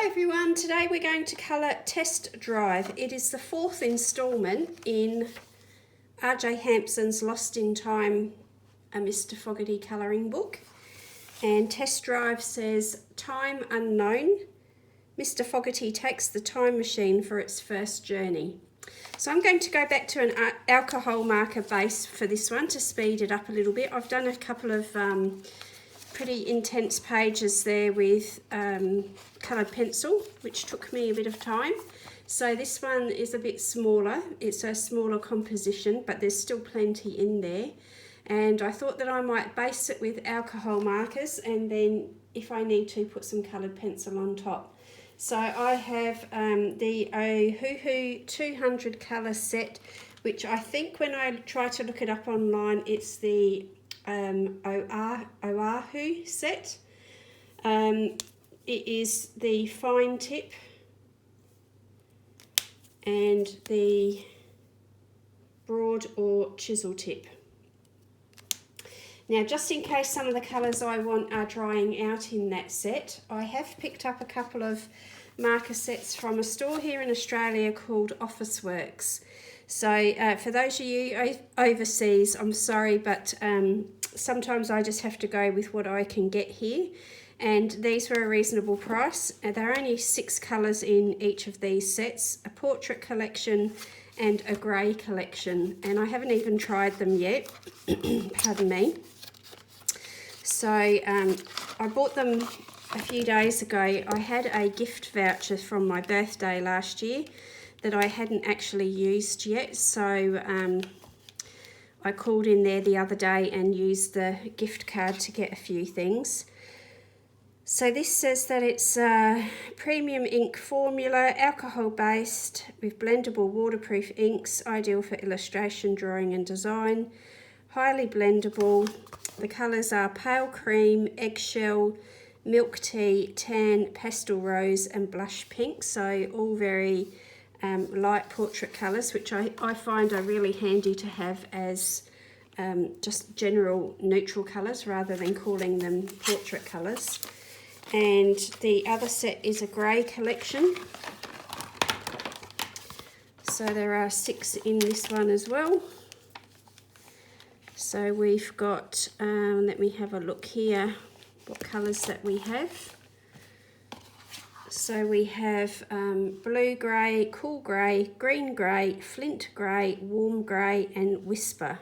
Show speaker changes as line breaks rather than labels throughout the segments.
Hi everyone, today we're going to colour Test Drive. It is the fourth instalment in RJ Hampson's Lost in Time, a Mr Fogherty colouring book. And Test Drive says, time unknown, Mr Fogherty takes the time machine for its first journey. So I'm going to go back to an alcohol marker base for this one to speed it up a little bit. I've done a couple of pretty intense pages there with coloured pencil, which took me a bit of time. So this one is a bit smaller. It's a smaller composition, but there's still plenty in there. And I thought that I might base it with alcohol markers and then, if I need to, put some coloured pencil on top. So I have the Ohuhu 200 colour set, which I think when I try to look it up online, it's the Ohuhu set. It is the fine tip and the broad or chisel tip. Now, just in case some of the colours I want are drying out in that set, I have picked up a couple of marker sets from a store here in Australia called Officeworks. So for those of you overseas, I'm sorry, but sometimes I just have to go with what I can get here. And these were a reasonable price. There are only 6 colours in each of these sets, a portrait collection and a grey collection. And I haven't even tried them yet, pardon me. So I bought them a few days ago. I had a gift voucher from my birthday last year that I hadn't actually used yet, so I called in there the other day and used the gift card to get a few things. So this says that it's premium ink formula, alcohol based with blendable waterproof inks, ideal for illustration, drawing and design, highly blendable. The colours are pale cream, eggshell, milk tea, tan, pastel rose and blush pink, so all very light portrait colours, which I find are really handy to have as just general neutral colours rather than calling them portrait colours. And the other set is a grey collection. So there are 6 in this one as well. So we've got, let me have a look here, what colours that we have. So we have blue grey, cool grey, green grey, flint grey, warm grey and whisper.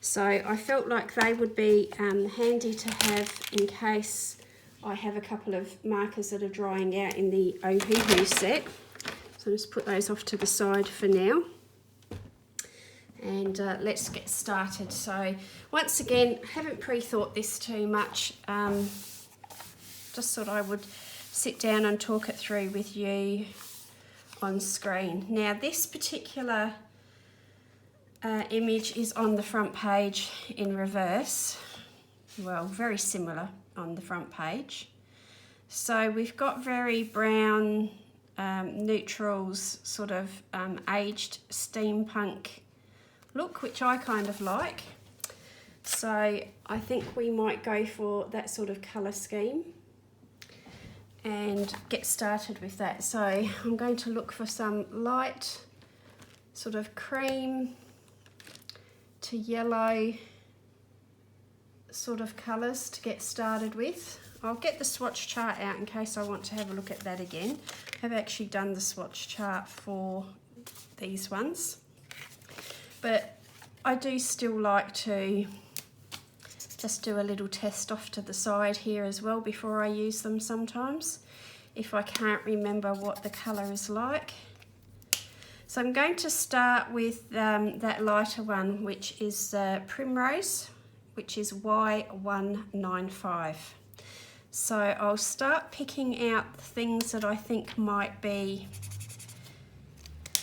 So I felt like they would be handy to have in case I have a couple of markers that are drying out in the Ohuhu set. So I'll just put those off to the side for now. And let's get started. So once again, haven't pre-thought this too much. Just thought I would sit down and talk it through with you on screen. Now this particular image is on the front page in reverse. Well, very similar on the front page. So we've got very brown neutrals, sort of aged steampunk look, which I kind of like. So I think we might go for that sort of colour scheme and get started with that. So I'm going to look for some light sort of cream to yellow sort of colours to get started with. I'll get the swatch chart out in case I want to have a look at that again. I've actually done the swatch chart for these ones. But I do still like to just do a little test off to the side here as well before I use them sometimes, if I can't remember what the colour is like. So I'm going to start with that lighter one, which is Primrose, which is Y195. So I'll start picking out things that I think might be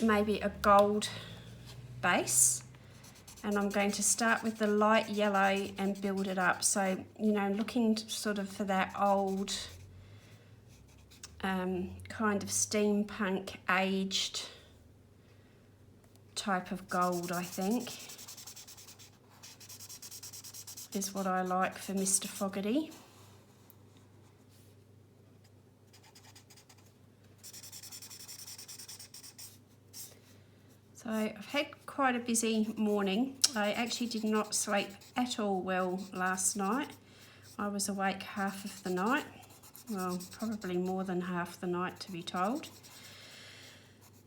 maybe a gold base, and I'm going to start with the light yellow and build it up. So, you know, looking sort of for that old kind of steampunk aged type of gold, I think, is what I like for Mr Fogherty. So I've had quite a busy morning. I actually did not sleep at all well last night. I was awake half of the night. Well, probably more than half the night, to be told.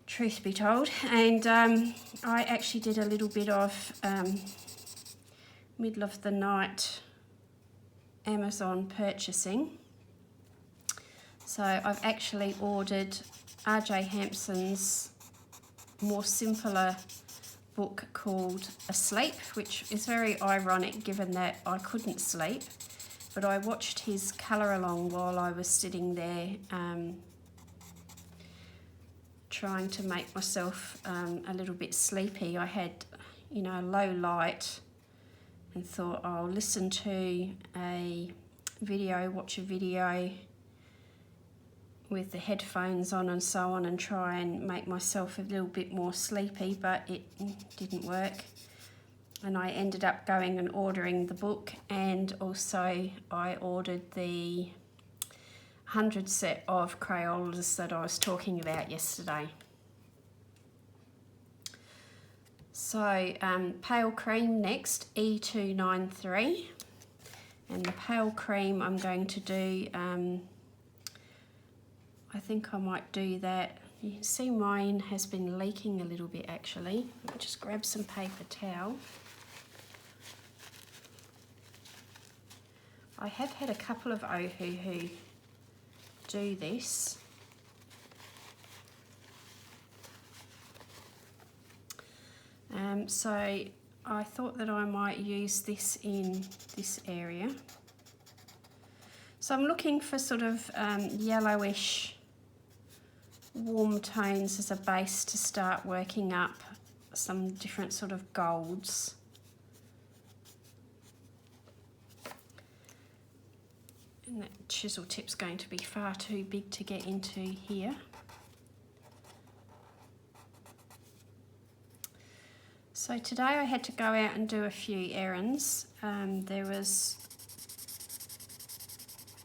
Truth be told. And I actually did a little bit of middle of the night Amazon purchasing. So I've actually ordered RJ Hampson's more simpler book called Asleep, which is very ironic given that I couldn't sleep, but I watched his colour along while I was sitting there trying to make myself a little bit sleepy. I had, you know, low light and thought I'll listen to a video, watch a video with the headphones on and so on, and try and make myself a little bit more sleepy, but it didn't work. And I ended up going and ordering the book, and also I ordered the 100 set of Crayolas that I was talking about yesterday. So pale cream next, E293, and the pale cream I'm going to do, I think I might do that. You can see mine has been leaking a little bit actually. Let me just grab some paper towel. I have had a couple of Ohuhu do this. So I thought that I might use this in this area. So I'm looking for sort of yellowish warm tones as a base to start working up some different sort of golds. And that chisel tip's going to be far too big to get into here. So today I had to go out and do a few errands. There was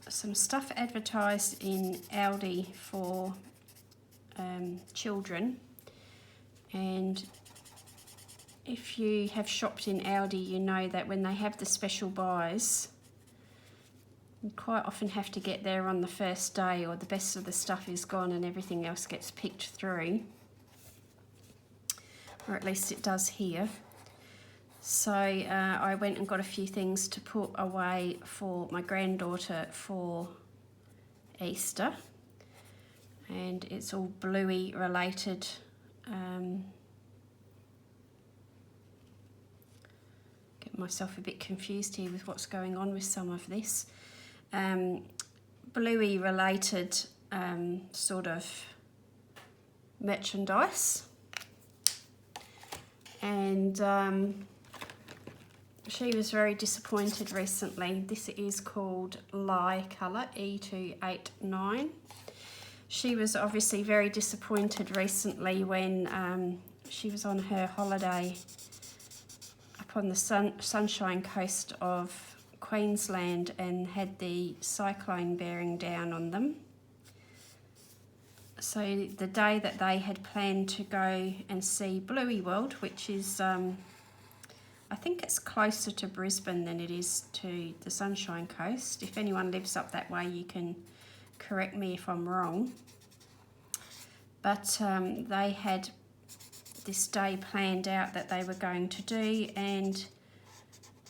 some stuff advertised in Aldi for children, and if you have shopped in Aldi, you know that when they have the special buys, you quite often have to get there on the first day, or the best of the stuff is gone and everything else gets picked through, or at least it does here. So I went and got a few things to put away for my granddaughter for Easter, and it's all bluey related. Get myself a bit confused here with what's going on with some of this. Bluey related sort of merchandise, and she was very disappointed recently. This is called Lye Colour, E289. She was obviously very disappointed recently when she was on her holiday up on the Sunshine Coast of Queensland and had the cyclone bearing down on them. So the day that they had planned to go and see Bluey World, which is, I think it's closer to Brisbane than it is to the Sunshine Coast. If anyone lives up that way, you can correct me if I'm wrong. But they had this day planned out that they were going to do, and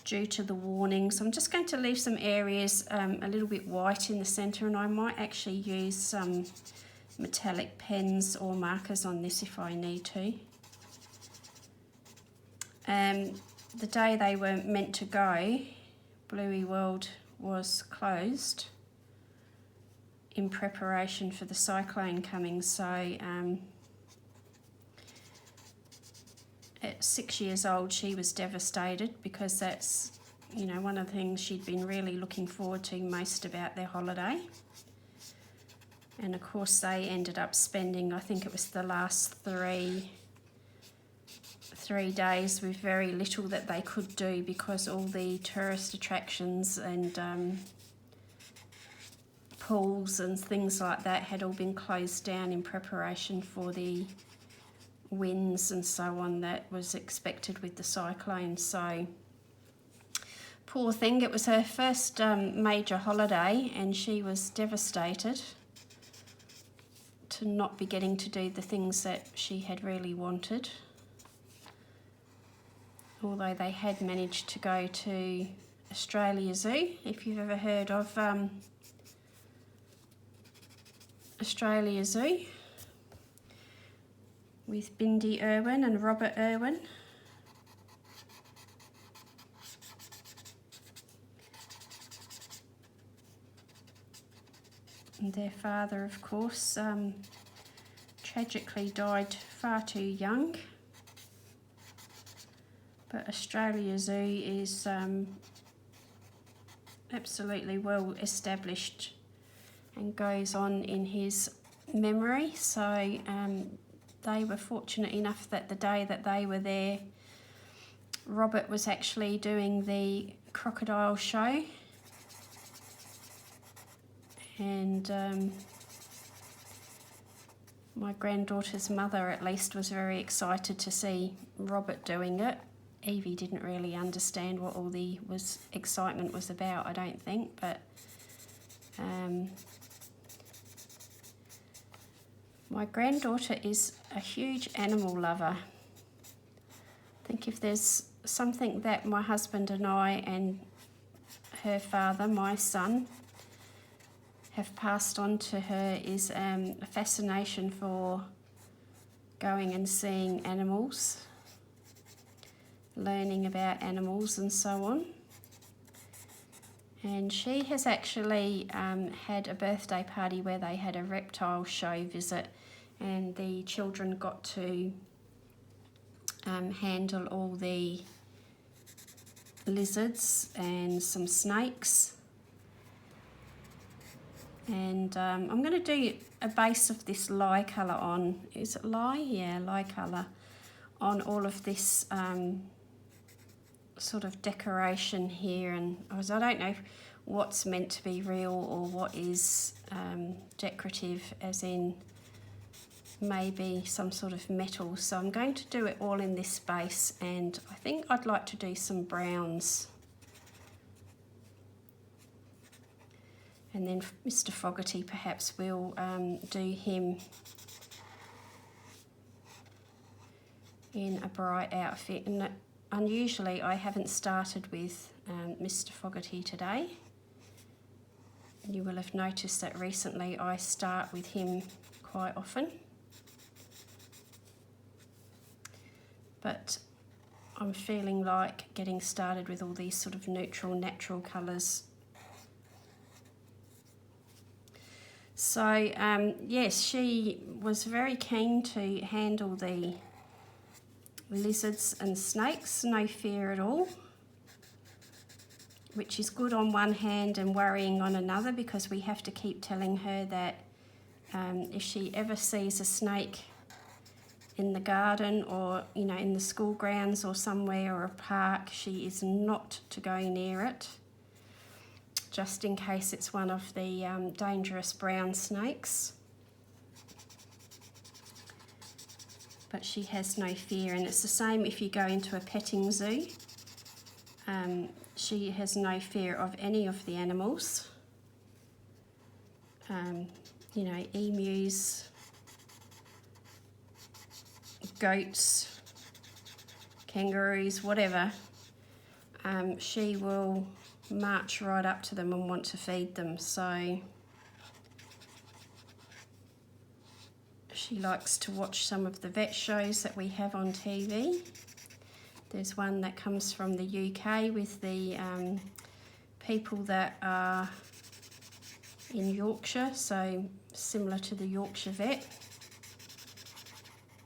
due to the warnings, I'm just going to leave some areas a little bit white in the centre, and I might actually use some metallic pens or markers on this if I need to. The day they were meant to go, Bluey World was closed in preparation for the cyclone coming. So at 6 years old, she was devastated, because that's, you know, one of the things she'd been really looking forward to most about their holiday. And of course they ended up spending, I think it was the last three days with very little that they could do, because all the tourist attractions and pools and things like that had all been closed down in preparation for the winds and so on that was expected with the cyclone. So poor thing, it was her first major holiday and she was devastated to not be getting to do the things that she had really wanted. Although they had managed to go to Australia Zoo, if you've ever heard of Australia Zoo, with Bindi Irwin and Robert Irwin. And their father, of course, tragically died far too young. But Australia Zoo is absolutely well established and goes on in his memory. So they were fortunate enough that the day that they were there, Robert was actually doing the crocodile show. And my granddaughter's mother at least was very excited to see Robert doing it. Evie didn't really understand what all the excitement was about, I don't think, but my granddaughter is a huge animal lover. I think if there's something that my husband and I and her father, my son, have passed on to her is a fascination for going and seeing animals, learning about animals and so on. And she has actually had a birthday party where they had a reptile show visit, and the children got to handle all the lizards and some snakes. And I'm going to do a base of this lye colour on, is it lye? Yeah, lye colour on all of this sort of decoration here. And I don't know what's meant to be real or what is decorative, as in maybe some sort of metal. So I'm going to do it all in this base, and I think I'd like to do some browns. And then Mr Fogherty, perhaps we'll do him in a bright outfit. And unusually I haven't started with Mr Fogherty today. You will have noticed that recently I start with him quite often. But I'm feeling like getting started with all these sort of neutral, natural colours. So yes, she was very keen to handle the lizards and snakes, no fear at all, which is good on one hand and worrying on another, because we have to keep telling her that if she ever sees a snake in the garden or, you know, in the school grounds or somewhere or a park, she is not to go near it, just in case it's one of the dangerous brown snakes. But she has no fear, and it's the same if you go into a petting zoo. She has no fear of any of the animals. You know, emus, goats, kangaroos, whatever. She will march right up to them and want to feed them. So she likes to watch some of the vet shows that we have on TV. There's one that comes from the UK with the people that are in Yorkshire, so similar to the Yorkshire vet.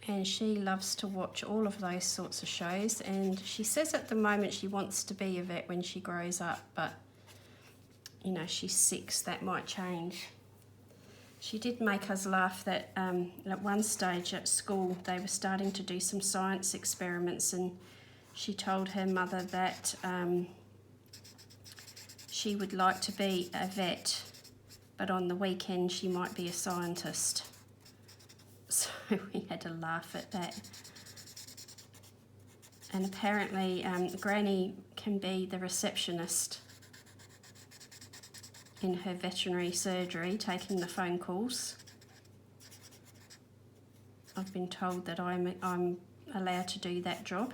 And she loves to watch all of those sorts of shows, and she says at the moment she wants to be a vet when she grows up, but you know, she's 6, that might change. She did make us laugh that at one stage at school they were starting to do some science experiments, and she told her mother that she would like to be a vet, but on the weekend she might be a scientist. So we had to laugh at that. And apparently Granny can be the receptionist in her veterinary surgery, taking the phone calls. I've been told that I'm allowed to do that job.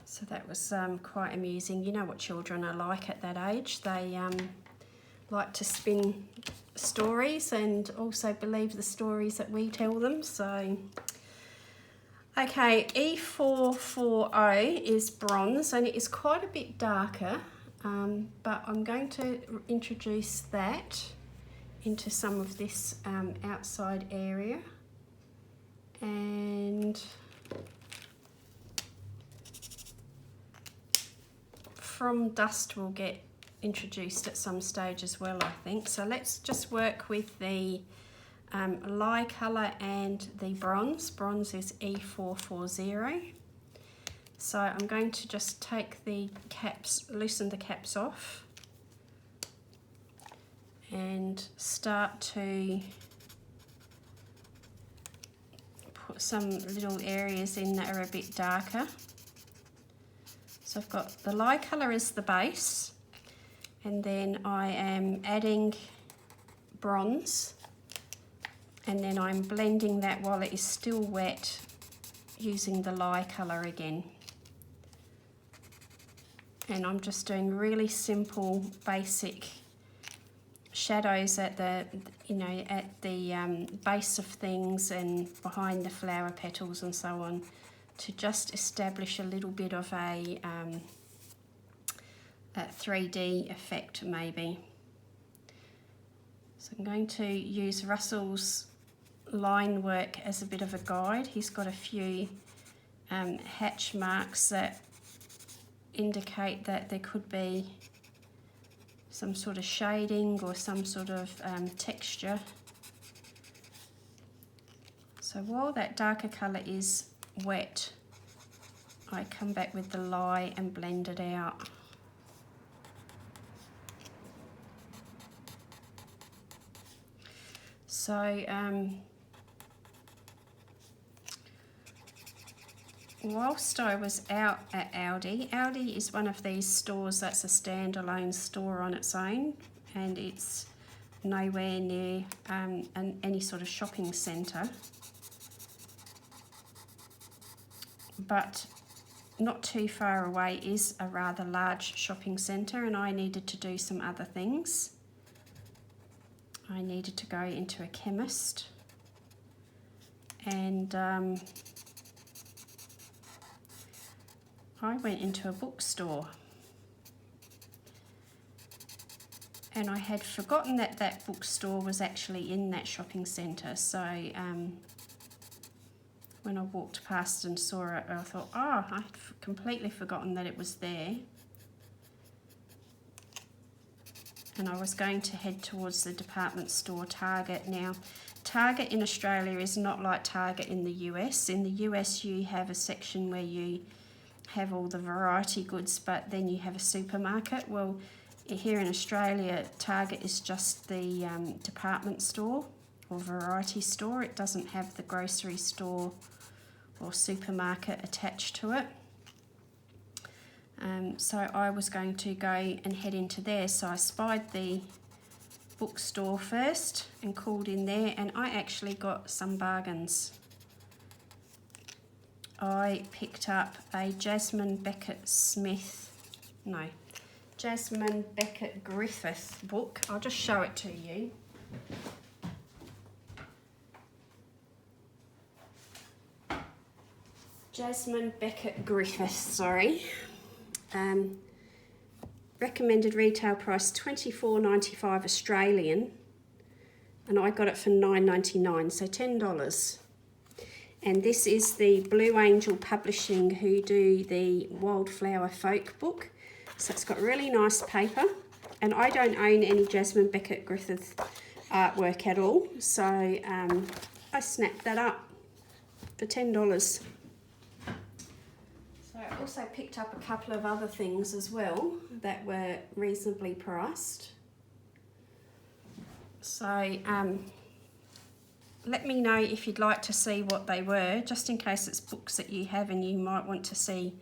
So that was quite amusing. You know what children are like at that age. They like to spin stories and also believe the stories that we tell them. So, okay, E440 is bronze and it is quite a bit darker, but I'm going to introduce that into some of this outside area, and from dust will get introduced at some stage as well, I think. So let's just work with the lye colour and the bronze. Bronze is E440. So I'm going to just take the caps, loosen the caps off, and start to put some little areas in that are a bit darker. So I've got the lye colour as the base, and then I am adding bronze, and then I'm blending that while it is still wet using the lye colour again. And I'm just doing really simple basic shadows at the, at the base of things and behind the flower petals and so on, to just establish a little bit of a 3D effect maybe. So I'm going to use Russell's line work as a bit of a guide. He's got a few hatch marks that indicate that there could be some sort of shading or some sort of texture. So while that darker colour is wet, I come back with the lye and blend it out. So whilst I was out at Aldi is one of these stores that's a standalone store on its own, and it's nowhere near any sort of shopping centre, but not too far away is a rather large shopping centre, and I needed to do some other things. I needed to go into a chemist, and I went into a bookstore, and I had forgotten that that bookstore was actually in that shopping centre. So when I walked past and saw it, I thought, oh, I'd completely forgotten that it was there. And I was going to head towards the department store Target. Now, Target in Australia is not like Target in the US. In the US you have a section where you have all the variety goods, but then you have a supermarket. Well, here in Australia, Target is just the department store or variety store. It doesn't have the grocery store or supermarket attached to it. So I was going to go and head into there. So I spied the bookstore first and called in there, and I actually got some bargains. I picked up a Jasmine Beckett Griffith book. I'll just show it to you. Jasmine Beckett Griffith, sorry. Recommended retail price $24.95 Australian, and I got it for $9.99, so $10. And this is the Blue Angel Publishing, who do the Wildflower Folk book. So it's got really nice paper, and I don't own any Jasmine Beckett Griffith artwork at all, so I snapped that up for $10. I also picked up a couple of other things as well that were reasonably priced. So let me know if you'd like to see what they were, just in case it's books that you have and you might want to see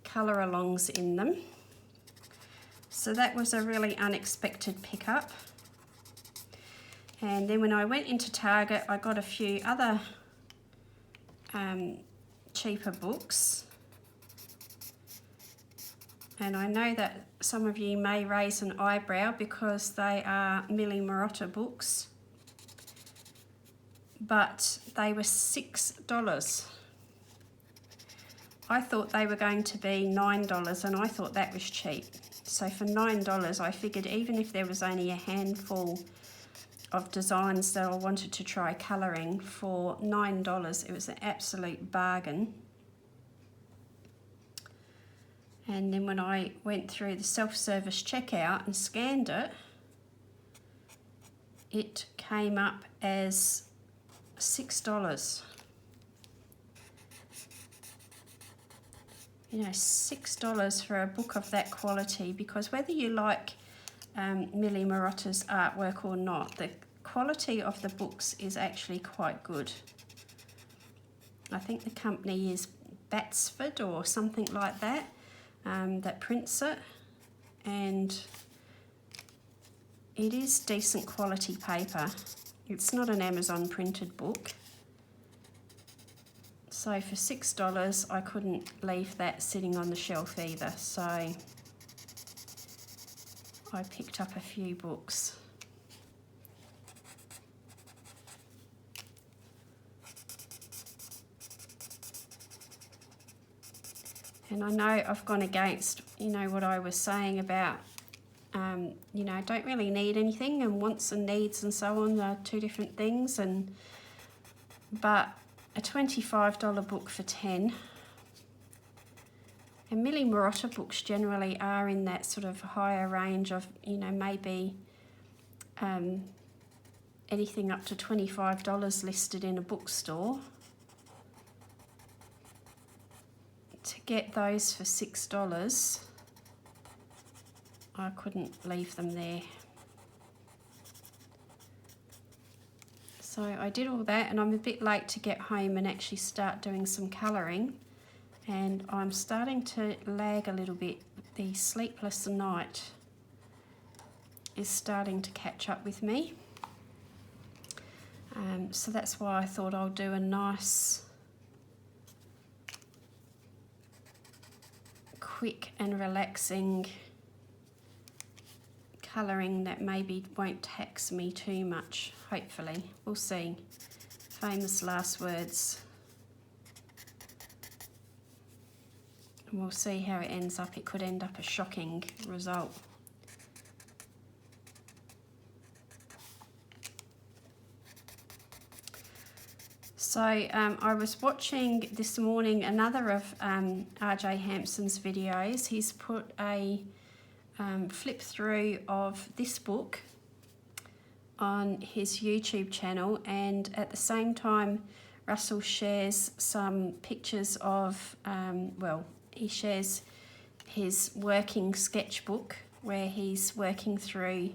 colour alongs in them. So that was a really unexpected pickup. And then when I went into Target, I got a few other cheaper books. And I know that some of you may raise an eyebrow because they are Millie Marotta books, but they were $6. I thought they were going to be $9 and I thought that was cheap. So for $9 I figured even if there was only a handful of designs that I wanted to try colouring, for $9 it was an absolute bargain. And then when I went through the self-service checkout and scanned it, it came up as $6. You know, $6 for a book of that quality, because whether you like Millie Marotta's artwork or not, the quality of the books is actually quite good. I think the company is Batsford or something like that, that prints it, and it is decent quality paper. It's not an Amazon printed book. So for $6 I couldn't leave that sitting on the shelf either, so I picked up a few books. And I know I've gone against, you know, what I was saying about, you know, don't really need anything, and wants and needs and so on are two different things. But a $25 book for $10. And Millie Marotta books generally are in that sort of higher range of, you know, maybe anything up to $25 listed in a bookstore. To get those for $6, I couldn't leave them there. So I did all that, and I'm a bit late to get home and actually start doing some colouring, and I'm starting to lag a little bit. The sleepless night is starting to catch up with me, so that's why I thought I'll do a nice quick and relaxing colouring that maybe won't tax me too much, hopefully. We'll see. Famous last words. And we'll see how it ends up. It could end up a shocking result. So I was watching this morning another of RJ Hampson's videos. He's put a flip through of this book on his YouTube channel, and at the same time Russell shares some pictures of, well, he shares his working sketchbook where he's working through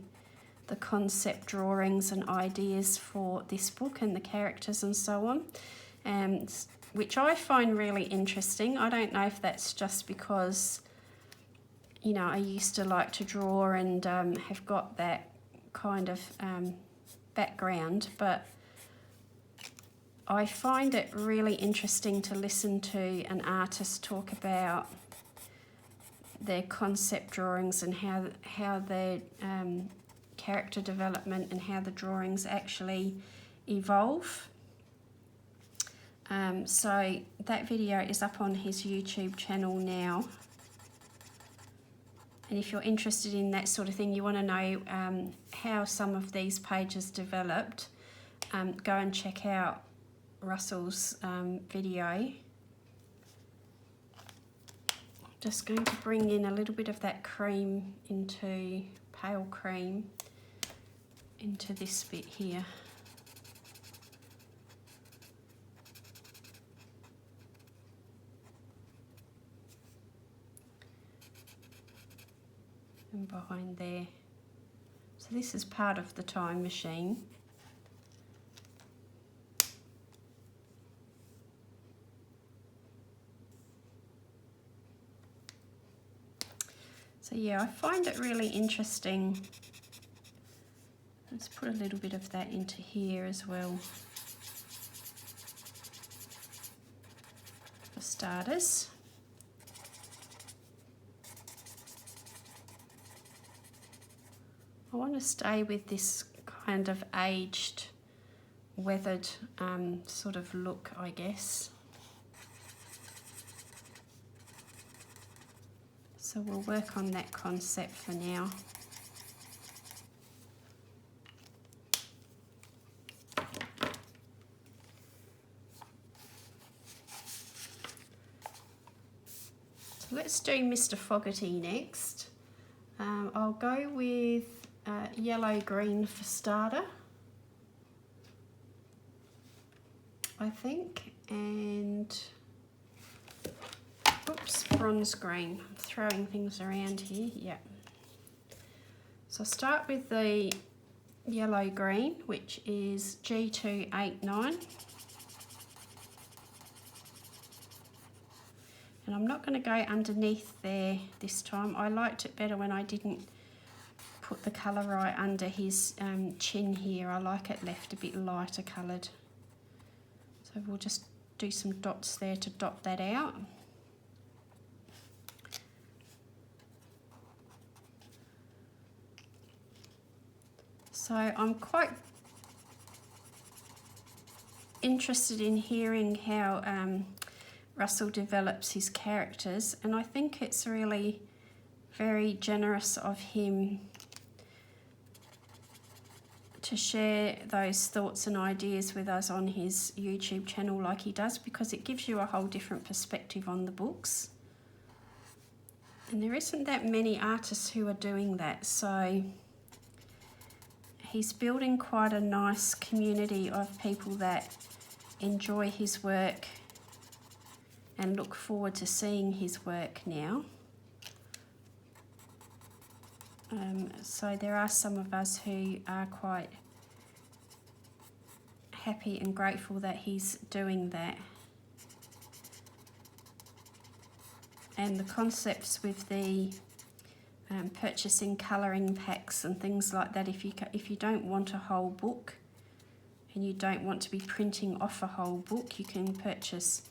the concept drawings and ideas for this book and the characters and so on, and which I find really interesting. I don't know if that's just because, you know, I used to like to draw and have got that kind of background, but I find it really interesting to listen to an artist talk about their concept drawings and how their character development and how the drawings actually evolve. So that video is up on his YouTube channel now. And if you're interested in that sort of thing, you want to know how some of these pages developed, go and check out Russell's video. Just going to bring in a little bit of that cream into, pale cream, into this bit here. And behind there. So this is part of the time machine. So yeah, I find it really interesting. Let's put a little bit of that into here as well, for starters. I want to stay with this kind of aged, weathered sort of look, I guess. So we'll work on that concept for now. So let's do Mr Fogherty next. I'll go with yellow-green for starter, I think, and oops, bronze green. I'm throwing things around here, yeah. So I'll start with the yellow-green, which is G289. And I'm not going to go underneath there this time. I liked it better when I didn't put the colour right under his chin here. I like it left a bit lighter coloured. So we'll just do some dots there to dot that out. So I'm quite interested in hearing how Russell develops his characters, and I think it's really very generous of him to share those thoughts and ideas with us on his YouTube channel like he does, because it gives you a whole different perspective on the books. And there isn't that many artists who are doing that, so he's building quite a nice community of people that enjoy his work and look forward to seeing his work now. So there are some of us who are quite happy and grateful that he's doing that. And the concepts with the purchasing colouring packs and things like that, if you don't want a whole book and you don't want to be printing off a whole book, you can purchase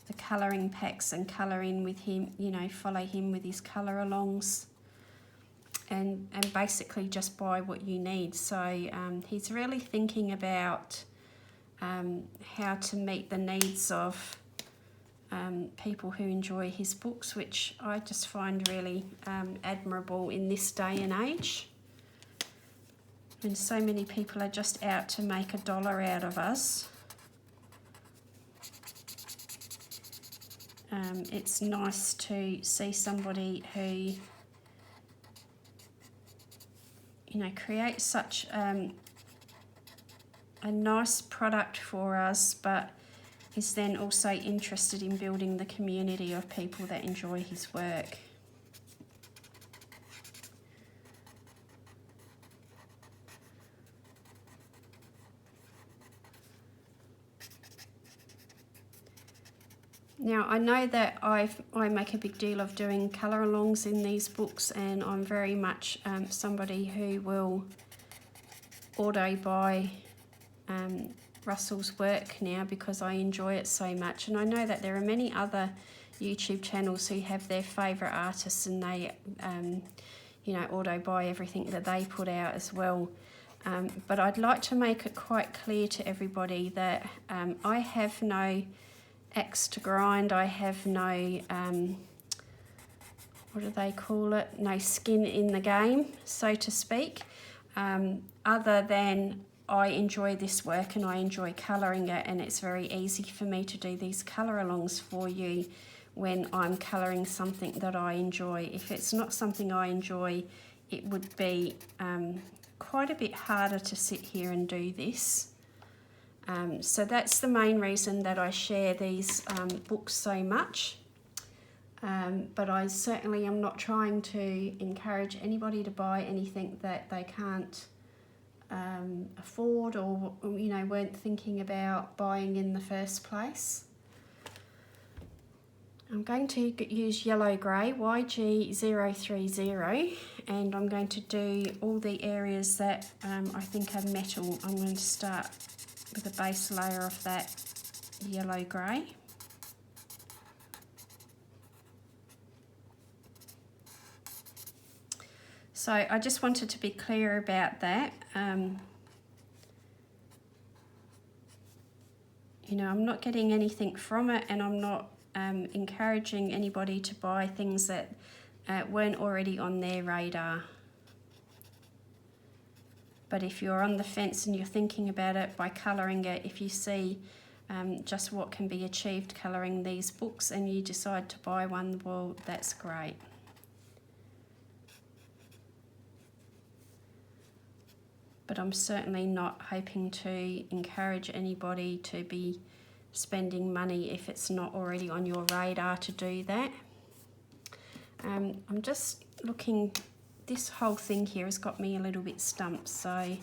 the colouring packs and colour in with him, you know, follow him with his colour alongs, and basically just buy what you need. So he's really thinking about how to meet the needs of people who enjoy his books, which I just find really admirable in this day and age. And so many people are just out to make a dollar out of us. It's nice to see somebody who, you know, creates such a nice product for us, but is then also interested in building the community of people that enjoy his work. Now, I know that I make a big deal of doing colour alongs in these books, and I'm very much somebody who will auto buy Russell's work now because I enjoy it so much. And I know that there are many other YouTube channels who have their favourite artists, and they you know, auto buy everything that they put out as well. But I'd like to make it quite clear to everybody that I have no axe to grind. I have no what do they call it, no skin in the game, so to speak, other than I enjoy this work and I enjoy colouring it, and it's very easy for me to do these colour alongs for you when I'm colouring something that I enjoy. If it's not something I enjoy, it would be quite a bit harder to sit here and do this. So that's the main reason that I share these books so much. But I certainly am not trying to encourage anybody to buy anything that they can't afford, or, you know, weren't thinking about buying in the first place. I'm going to use yellow grey, YG030, and I'm going to do all the areas that I think are metal. I'm going to start with a base layer of that yellow grey. So I just wanted to be clear about that. You know, I'm not getting anything from it, and I'm not encouraging anybody to buy things that weren't already on their radar. But if you're on the fence and you're thinking about it, by colouring it, if you see just what can be achieved colouring these books and you decide to buy one, well, that's great. But I'm certainly not hoping to encourage anybody to be spending money if it's not already on your radar to do that. I'm just looking, this whole thing here has got me a little bit stumped, so I'm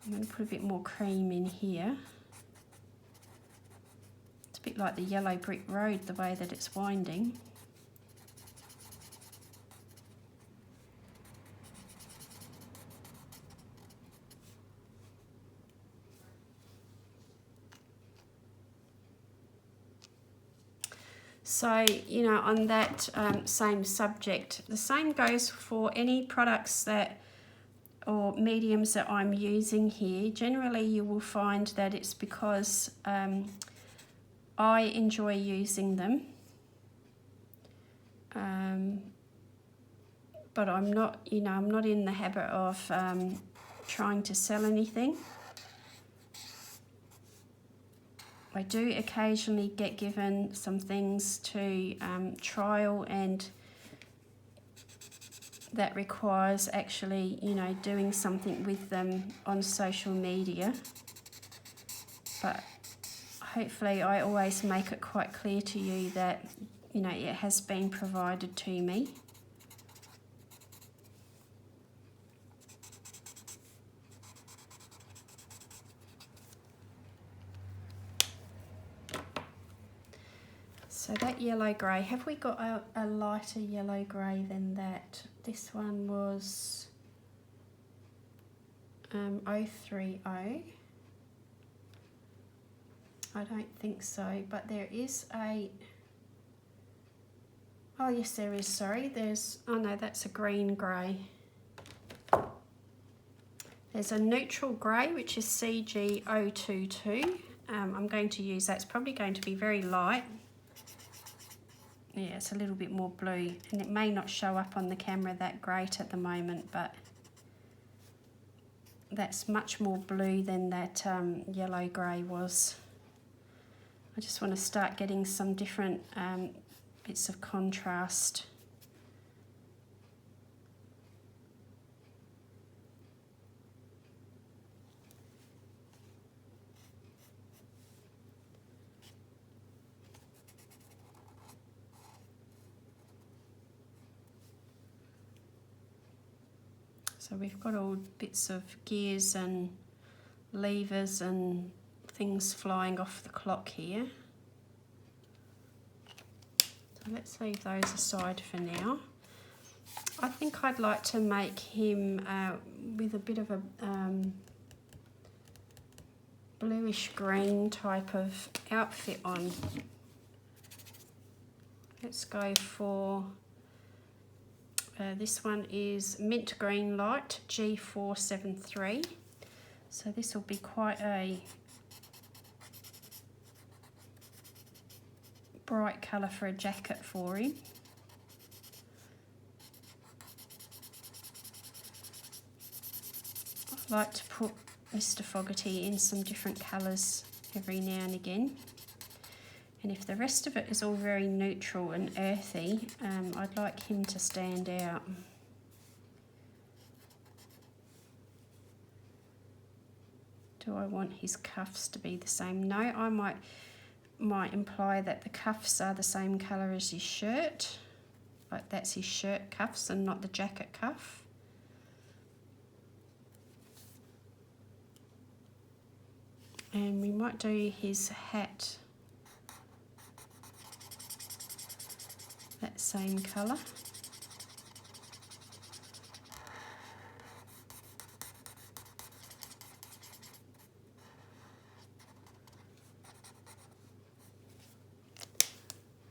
going to put a bit more cream in here. It's a bit like the yellow brick road, the way that it's winding. So, you know, on that same subject, the same goes for any products that or mediums that I'm using here. Generally, you will find that it's because I enjoy using them, but I'm not, you know, I'm not in the habit of trying to sell anything. I do occasionally get given some things to trial, and that requires actually, you know, doing something with them on social media. But hopefully I always make it quite clear to you that, you know, it has been provided to me. So that yellow grey, have we got a lighter yellow grey than that? This one was 030. I don't think so, but there is a, oh yes there is, sorry, there's, oh no, that's a green grey. There's a neutral grey, which is CG022. I'm going to use that. It's probably going to be very light. Yeah, it's a little bit more blue, and it may not show up on the camera that great at the moment, but that's much more blue than that yellow grey was. I just want to start getting some different bits of contrast. So we've got all bits of gears and levers and things flying off the clock here. So let's leave those aside for now. I think I'd like to make him with a bit of a bluish green type of outfit on. Let's go for this one is mint green light G473. So this will be quite a bright colour for a jacket for him. I like to put Mr Fogherty in some different colours every now and again. And if the rest of it is all very neutral and earthy, I'd like him to stand out. Do I want his cuffs to be the same? No, I might imply that the cuffs are the same colour as his shirt. Like that's his shirt cuffs and not the jacket cuff. And we might do his hat that same colour.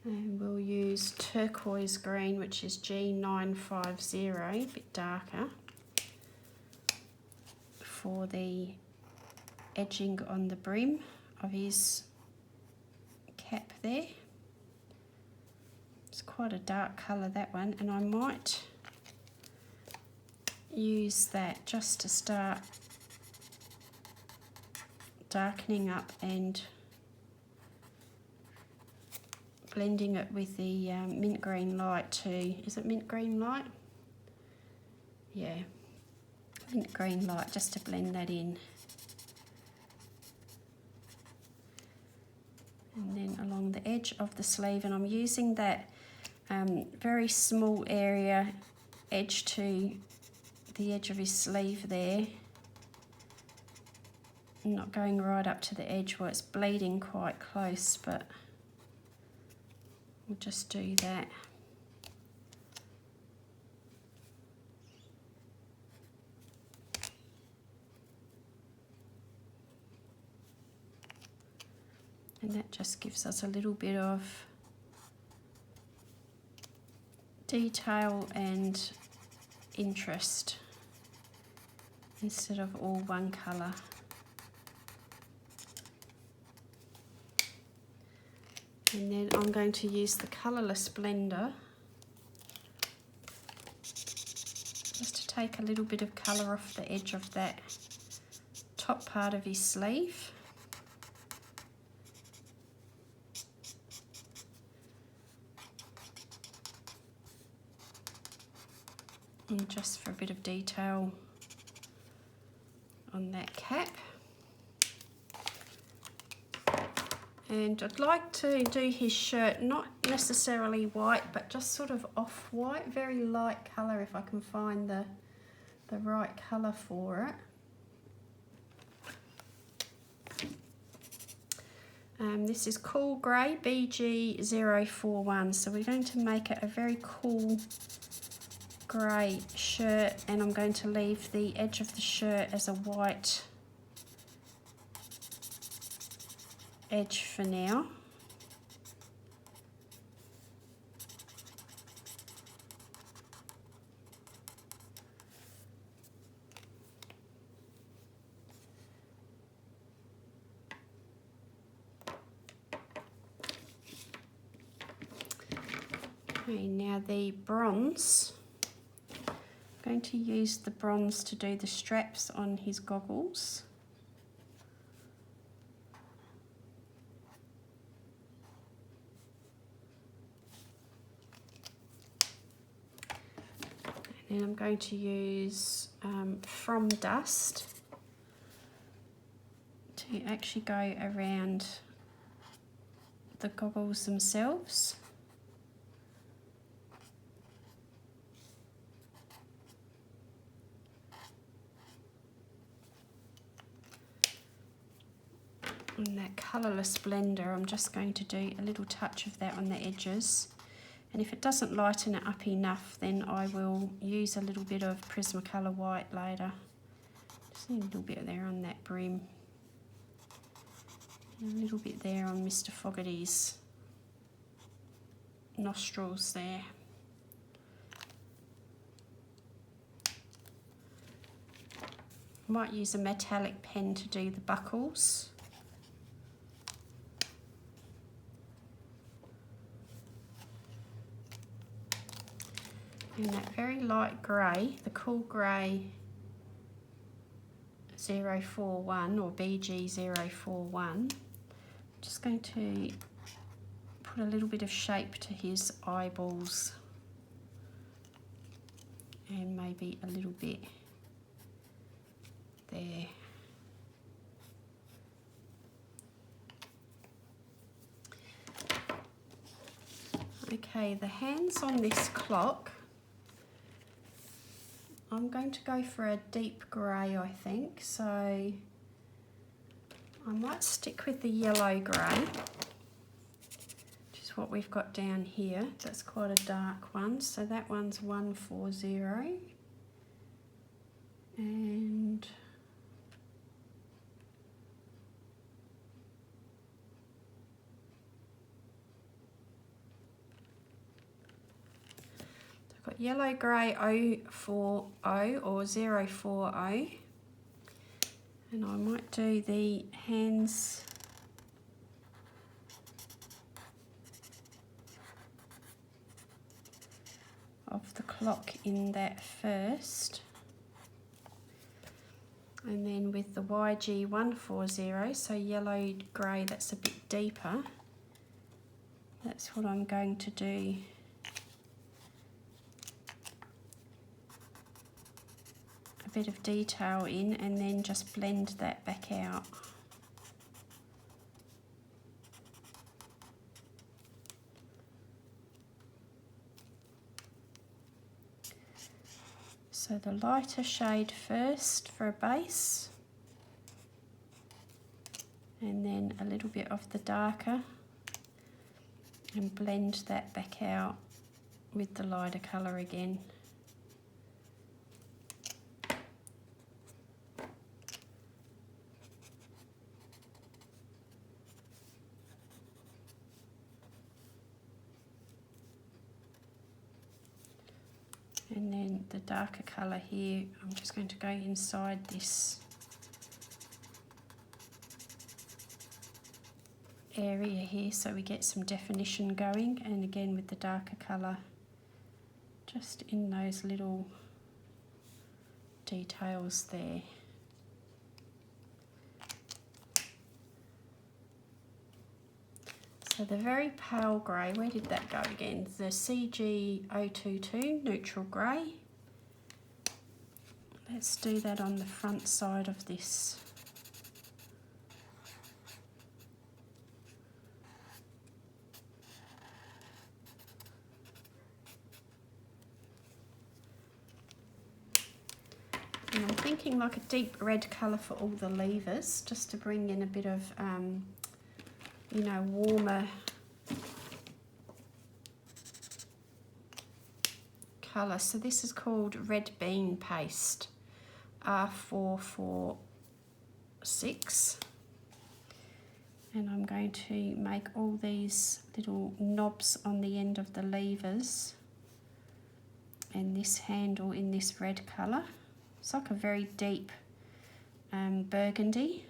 And we'll use turquoise green, which is G950, a bit darker, for the edging on the brim of his cap there. It's quite a dark colour, that one, and I might use that just to start darkening up and blending it with the mint green light too. Is it mint green light? Yeah, mint green light, just to blend that in. And then along the edge of the sleeve, and I'm using that very small area edge to the edge of his sleeve there. I'm not going right up to the edge where it's bleeding quite close, but we'll just do that. And that just gives us a little bit of detail and interest instead of all one colour. And then I'm going to use the colourless blender just to take a little bit of colour off the edge of that top part of his sleeve. And just for a bit of detail on that cap. And I'd like to do his shirt not necessarily white, but just sort of off-white, very light colour if I can find the right colour for it. This is Cool Grey BG041, so we're going to make it a very cool grey shirt, and I'm going to leave the edge of the shirt as a white edge for now. Okay, now the bronze. I'm going to use the bronze to do the straps on his goggles. And I'm going to use From Dust to actually go around the goggles themselves. And that colourless blender, I'm just going to do a little touch of that on the edges. And if it doesn't lighten it up enough, then I will use a little bit of Prismacolor white later. Just need a little bit there on that brim. And a little bit there on Mr Fogherty's nostrils there. Might use a metallic pen to do the buckles. In that very light grey, the Cool Grey 041 or BG041, just going to put a little bit of shape to his eyeballs and maybe a little bit there. Okay, the hands on this clock, I'm going to go for a deep grey, I think, so I might stick with the yellow grey, which is what we've got down here. That's quite a dark one. So that one's 140. And I've got yellow grey 040 or 040. And I might do the hands of the clock in that first. And then with the YG 140, so yellow grey, that's a bit deeper. That's what I'm going to do. A bit of detail in, and then just blend that back out. So the lighter shade first for a base, and then a little bit of the darker, and blend that back out with the lighter colour again. And then the darker colour here, I'm just going to go inside this area here so we get some definition going, and again with the darker colour just in those little details there. So the very pale grey, where did that go again? The CG022 neutral grey. Let's do that on the front side of this. And I'm thinking like a deep red colour for all the levers, just to bring in a bit of you know, warmer colour. So this is called Red Bean Paste R446, and I'm going to make all these little knobs on the end of the levers and this handle in this red colour. It's like a very deep burgundy.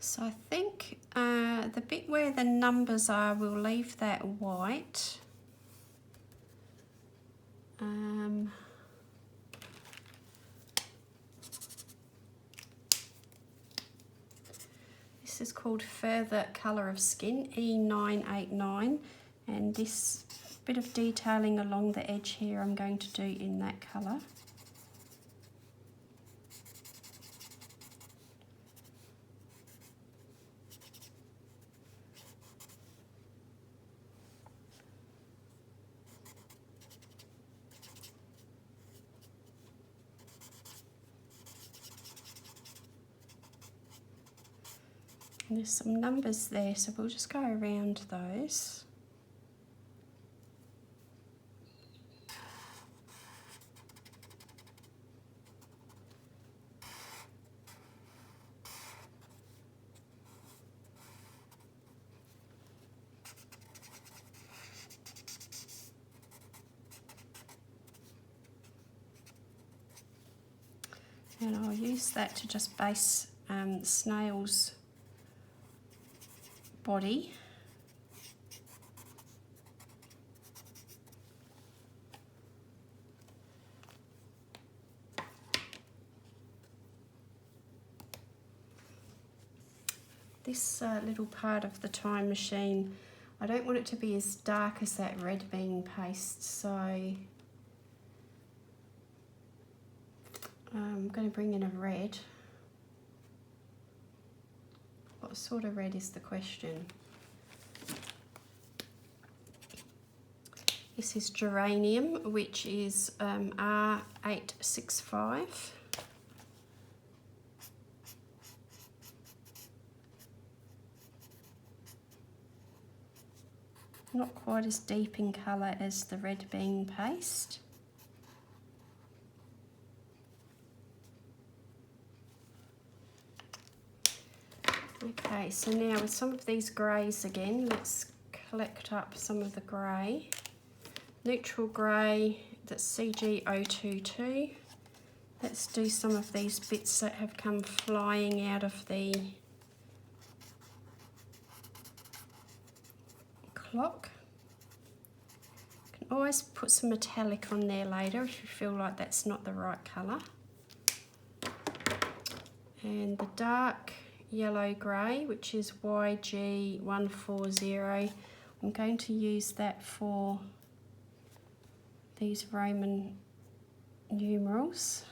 So I think the bit where the numbers are, we'll leave that white. This is called Further Colour of Skin, E989, and this bit of detailing along the edge here I'm going to do in that colour. And there's some numbers there, so we'll just go around those. And I'll use that to just base Snail's body. This little part of the time machine, I don't want it to be as dark as that red bean paste, so I'm going to bring in a red. What sort of red is the question? This is geranium, which is R865. Not quite as deep in colour as the red bean paste. Okay, so now with some of these greys again, let's collect up some of the grey. Neutral grey, that's CG022. Let's do some of these bits that have come flying out of the clock. You can always put some metallic on there later if you feel like that's not the right colour. And the dark yellow grey, which is YG140, I'm going to use that for these Roman numerals.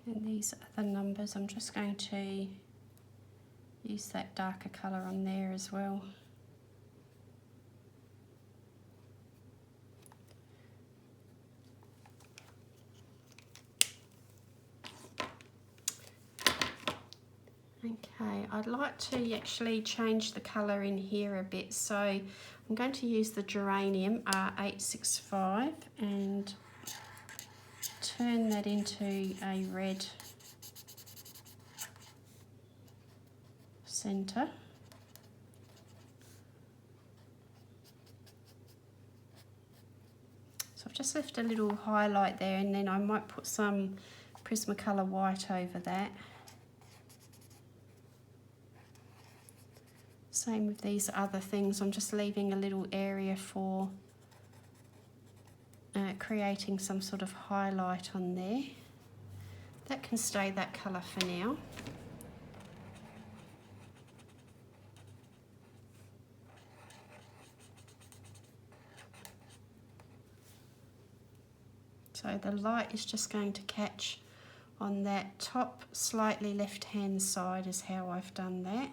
And these are the numbers. I'm just going to use that darker colour on there as well. Okay, I'd like to actually change the colour in here a bit, so I'm going to use the geranium R865 and turn that into a red centre. So I've just left a little highlight there, and then I might put some Prismacolor white over that. Same with these other things, I'm just leaving a little area for creating some sort of highlight on there. That can stay that colour for now. So the light is just going to catch on that top slightly left hand side is how I've done that.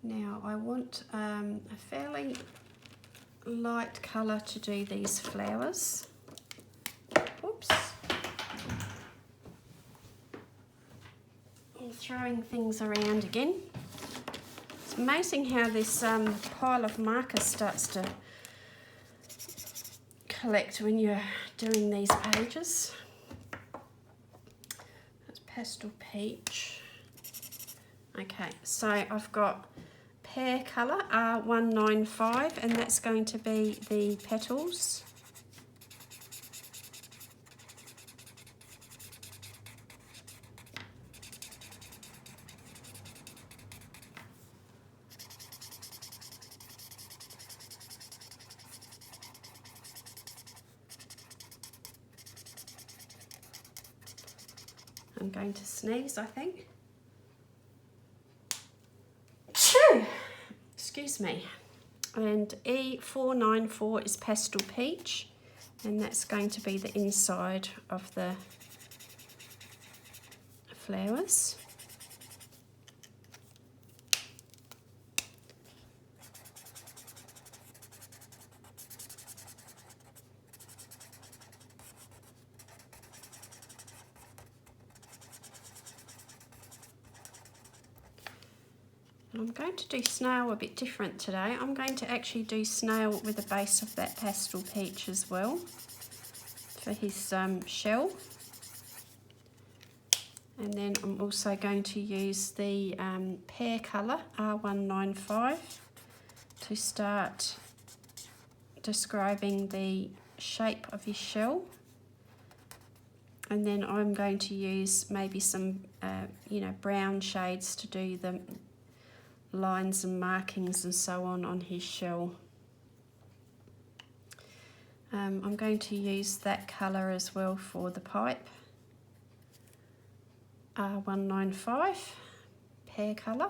Now I want a fairly light colour to do these flowers. Oops. I'm throwing things around again. It's amazing how this pile of markers starts to collect when you're doing these pages. That's pastel peach. Okay, so I've got pear colour R195, and that's going to be the petals. I'm going to sneeze, I think. Excuse me. And E494 is pastel peach, and that's going to be the inside of the flowers. I'm going to do snail a bit different today. I'm going to actually do snail with the base of that pastel peach as well for his shell. And then I'm also going to use the pear colour R195 to start describing the shape of his shell. And then I'm going to use maybe some you know, brown shades to do the lines and markings and so on his shell. I'm going to use that colour as well for the pipe, R195 pear colour,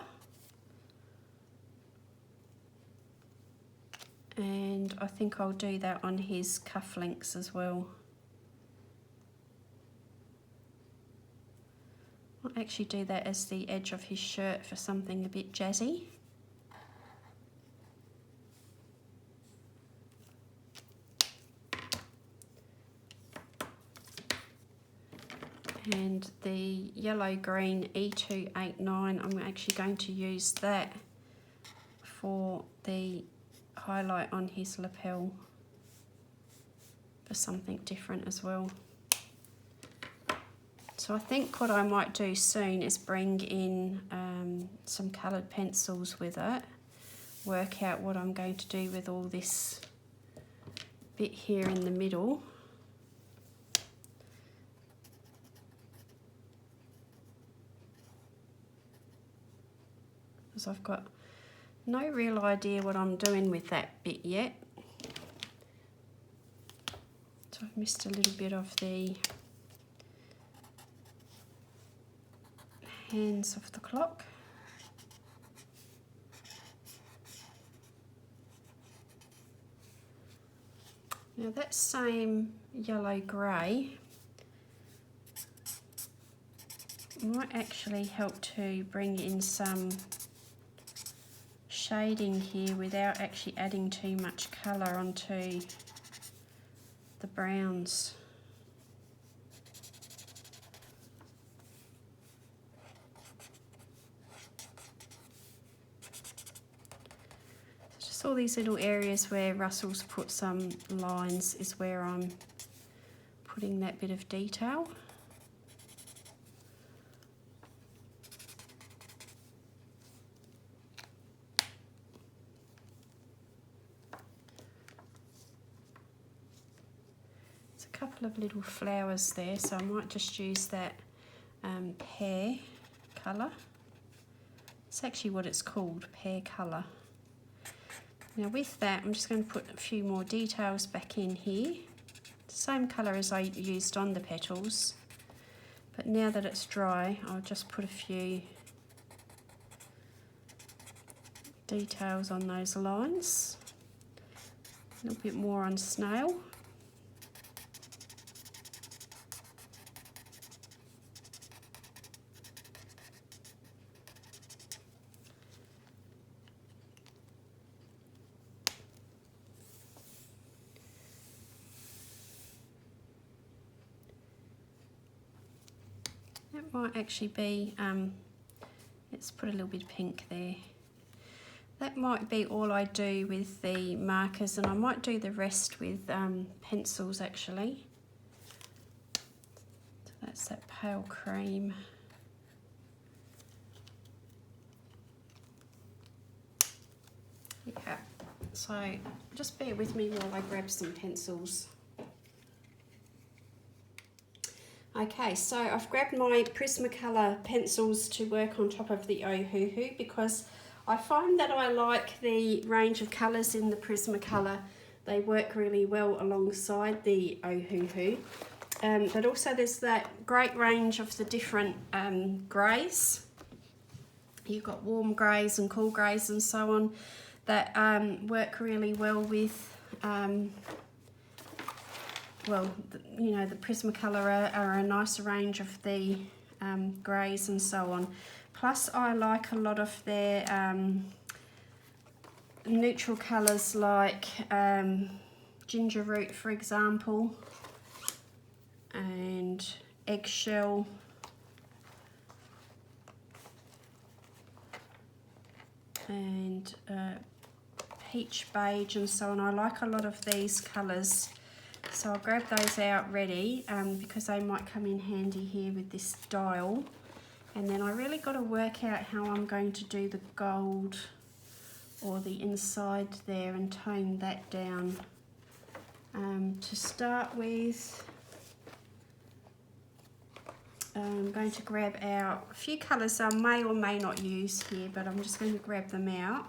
and I think I'll do that on his cufflinks as well. I'll actually do that as the edge of his shirt for something a bit jazzy. And the yellow-green E289, I'm actually going to use that for the highlight on his lapel for something different as well. So I think what I might do soon is bring in some coloured pencils with it, work out what I'm going to do with all this bit here in the middle. Because I've got no real idea what I'm doing with that bit yet. So I've missed a little bit of the hands of the clock. Now that same yellow grey might actually help to bring in some shading here without actually adding too much colour onto the browns. Just all these little areas where Russell's put some lines is where I'm putting that bit of detail. Couple of little flowers there, so I might just use that pear colour. It's actually what it's called, pear colour. Now with that, I'm just going to put a few more details back in here. The same colour as I used on the petals, but now that it's dry, I'll just put a few details on those lines. A little bit more on snail. That might actually be, let's put a little bit of pink there. That might be all I do with the markers, and I might do the rest with pencils actually. So that's that pale cream. Yeah, so just bear with me while I grab some pencils. Okay, so I've grabbed my Prismacolor pencils to work on top of the Ohuhu because I find that I like the range of colours in the Prismacolor. They work really well alongside the Ohuhu. But also there's that great range of the different greys. You've got warm greys and cool greys and so on that work really well with well, you know, the Prismacolor are a nicer range of the greys and so on. Plus I like a lot of their neutral colours like ginger root, for example, and eggshell. and peach beige and so on. I like a lot of these colours, so I'll grab those out ready because they might come in handy here with this dial. And then I really got to work out how I'm going to do the gold or the inside there and tone that down. To start with, I'm going to grab out a few colours I may or may not use here, but I'm just going to grab them out,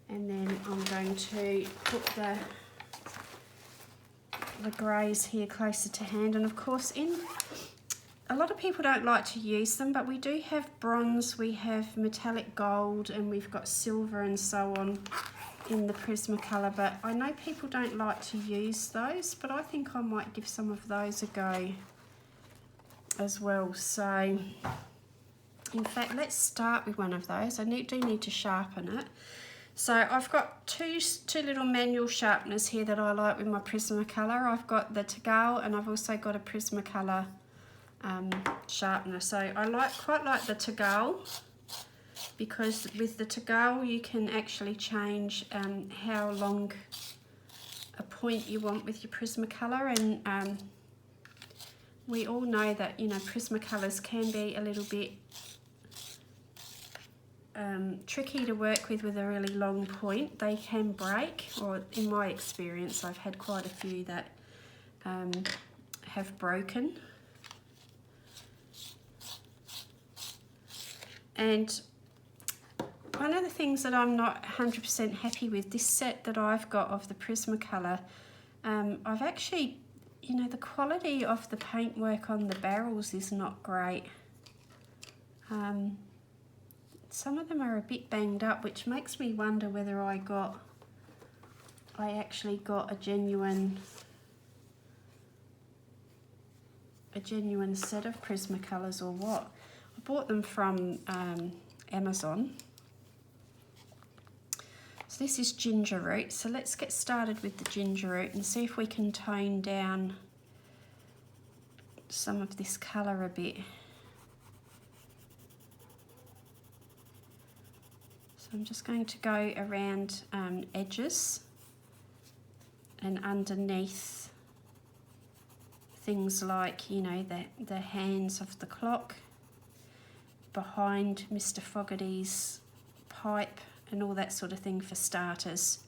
and then I'm going to put the greys here closer to hand. And of course, a lot of people don't like to use them, but we do have bronze, we have metallic gold, and we've got silver and so on in the Prismacolor, but I know people don't like to use those, but I think I might give some of those a go as well. So in fact, let's start with one of those. I do need to sharpen it. So I've got two little manual sharpeners here that I like with my Prismacolor. I've got the Tagal, and I've also got a Prismacolor sharpener. So I quite like the Tagal, because with the Tagal you can actually change how long a point you want with your Prismacolor, and we all know that, you know, Prismacolors can be a little bit tricky to work with a really long point. They can break, or in my experience I've had quite a few that have broken. And one of the things that I'm not 100% happy with, this set that I've got of the Prismacolor, I've actually, you know, the quality of the paintwork on the barrels is not great. Some of them are a bit banged up, which makes me wonder whether I actually got a genuine set of Prismacolors or what. I bought them from Amazon. So this is ginger root, so let's get started with the ginger root and see if we can tone down some of this colour a bit. So I'm just going to go around edges and underneath things like, you know, the hands of the clock, behind Mr Fogherty's pipe and all that sort of thing for starters.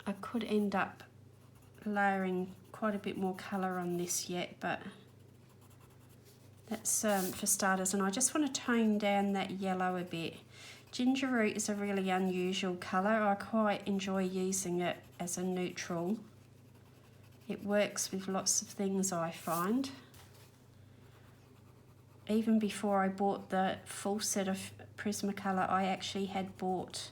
I could end up layering quite a bit more colour on this yet, but that's for starters. And I just want to tone down that yellow a bit. Ginger root is a really unusual colour. I quite enjoy using it as a neutral. It works with lots of things, I find. Even before I bought the full set of Prismacolor, I actually had bought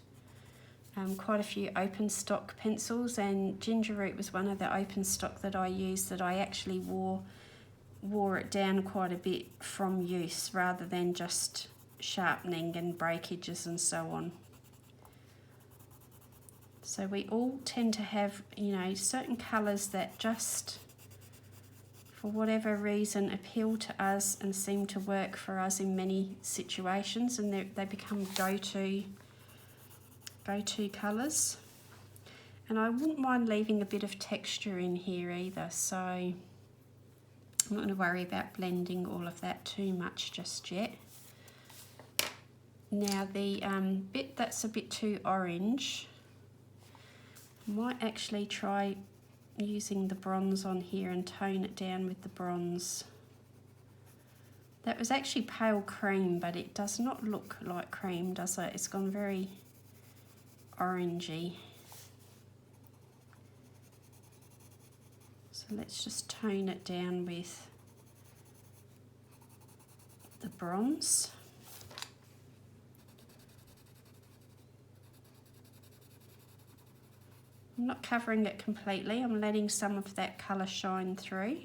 quite a few open stock pencils, and ginger root was one of the open stock that I used, that I actually wore it down quite a bit from use, rather than just sharpening and breakages and so on. So we all tend to have, you know, certain colours that just, for whatever reason, appeal to us and seem to work for us in many situations, and they become go-to colours. And I wouldn't mind leaving a bit of texture in here either, so I'm not going to worry about blending all of that too much just yet. Now the bit that's a bit too orange, I might actually try using the bronze on here and tone it down with the bronze. That was actually pale cream, but it does not look like cream, does it? It's gone very orangey. So let's just tone it down with the bronze. I'm not covering it completely, I'm letting some of that colour shine through.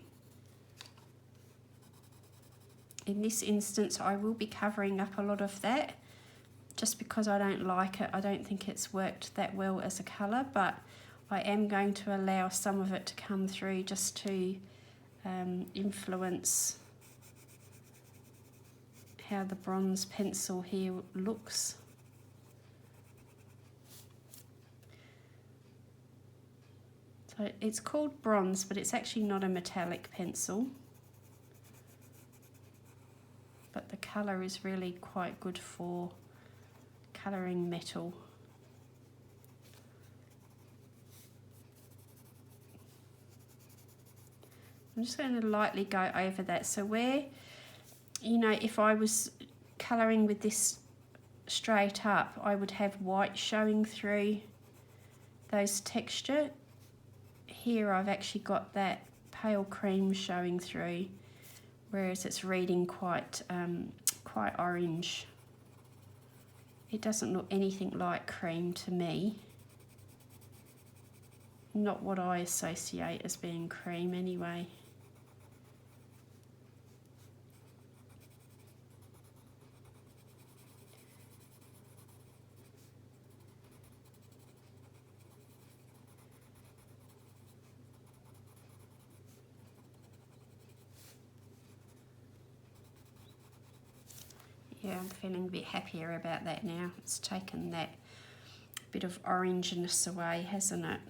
In this instance, I will be covering up a lot of that, just because I don't like it. I don't think it's worked that well as a colour, but I am going to allow some of it to come through, just to influence how the bronze pencil here looks. So it's called bronze, but it's actually not a metallic pencil. But the colour is really quite good for colouring metal. I'm just going to lightly go over that. So where, you know, if I was colouring with this straight up, I would have white showing through those texture. Here I've actually got that pale cream showing through, whereas it's reading quite orange. It doesn't look anything like cream to me. Not what I associate as being cream anyway. Yeah, I'm feeling a bit happier about that now. It's taken that bit of orangeness away, hasn't it?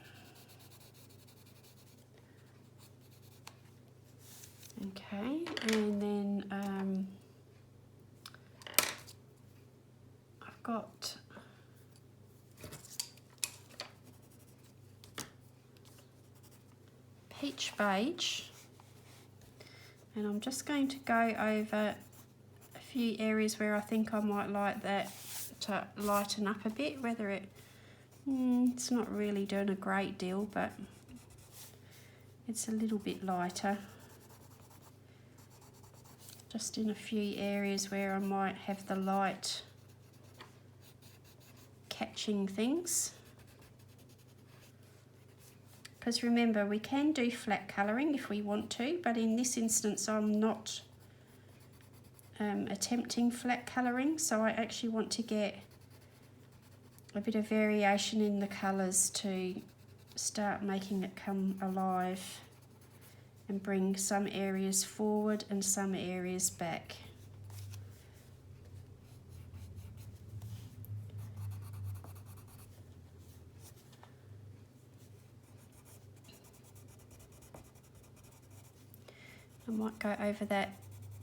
Okay, and then I've got peach beige, and I'm just going to go over a few areas where I think I might like that to lighten up a bit, whether it's not really doing a great deal, but it's a little bit lighter. Just in a few areas where I might have the light catching things. Because remember, we can do flat colouring if we want to, but in this instance I'm not attempting flat colouring, so I actually want to get a bit of variation in the colours to start making it come alive and bring some areas forward and some areas back. I might go over that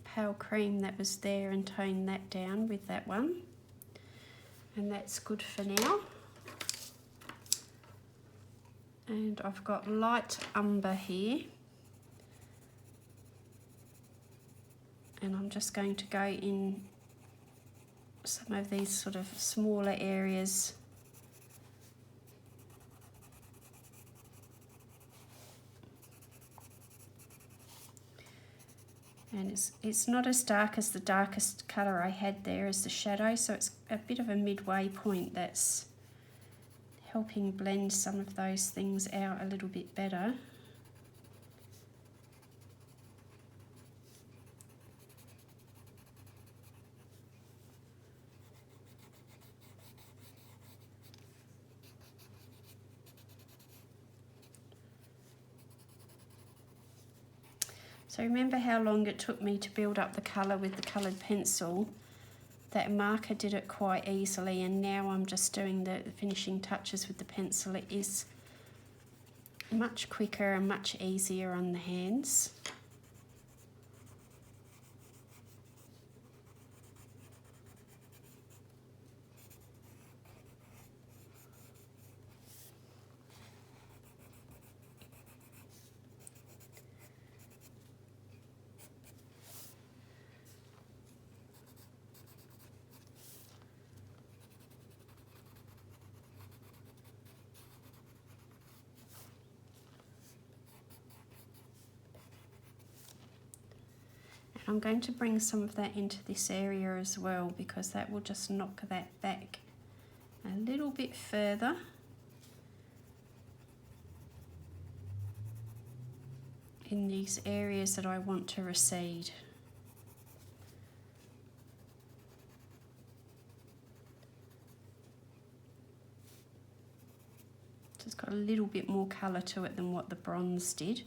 pale cream that was there and tone that down with that one, and that's good for now. And I've got light umber here, and I'm just going to go in some of these sort of smaller areas. And it's not as dark as the darkest colour I had there as the shadow, so it's a bit of a midway point that's helping blend some of those things out a little bit better. So remember how long it took me to build up the colour with the coloured pencil? That marker did it quite easily, and now I'm just doing the finishing touches with the pencil. It is much quicker and much easier on the hands. I'm going to bring some of that into this area as well, because that will just knock that back a little bit further. In these areas that I want to recede. So it's got a little bit more colour to it than what the bronze did.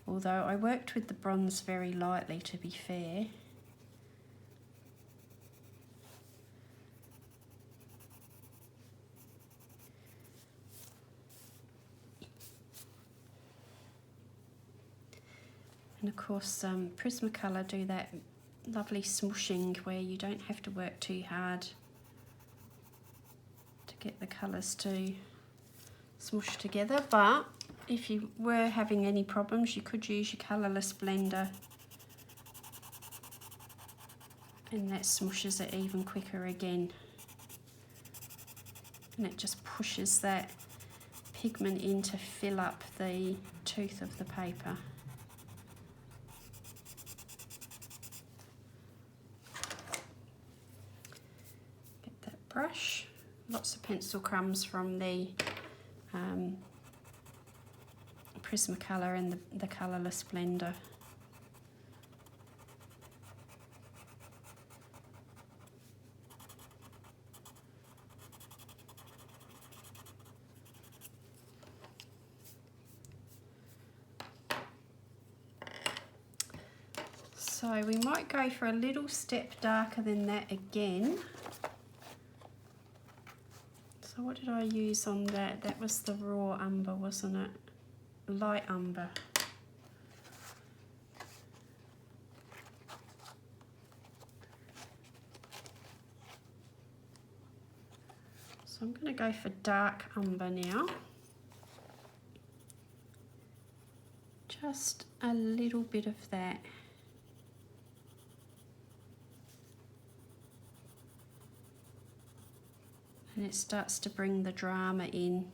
Although I worked with the bronze very lightly, to be fair. And of course Prismacolor do that lovely smooshing where you don't have to work too hard to get the colours to smoosh together, but if you were having any problems you could use your colourless blender and that smooshes it even quicker again, and it just pushes that pigment in to fill up the tooth of the paper. Get that brush, lots of pencil crumbs from the Prismacolor and the colourless blender. So we might go for a little step darker than that again. So what did I use on that? That was the raw umber, wasn't it? Light umber. So I'm going to go for dark umber now. Just a little bit of that. And it starts to bring the drama in,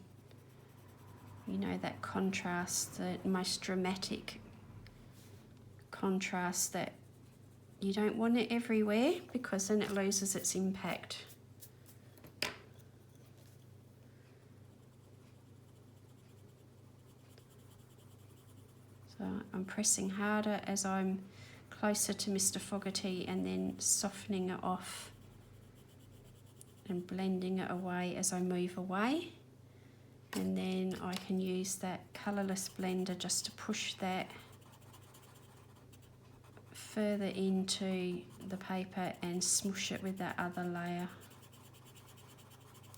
you know, that contrast, the most dramatic contrast that you don't want it everywhere because then it loses its impact. So I'm pressing harder as I'm closer to Mr Fogherty and then softening it off and blending it away as I move away, and then I can use that colourless blender just to push that further into the paper and smoosh it with that other layer.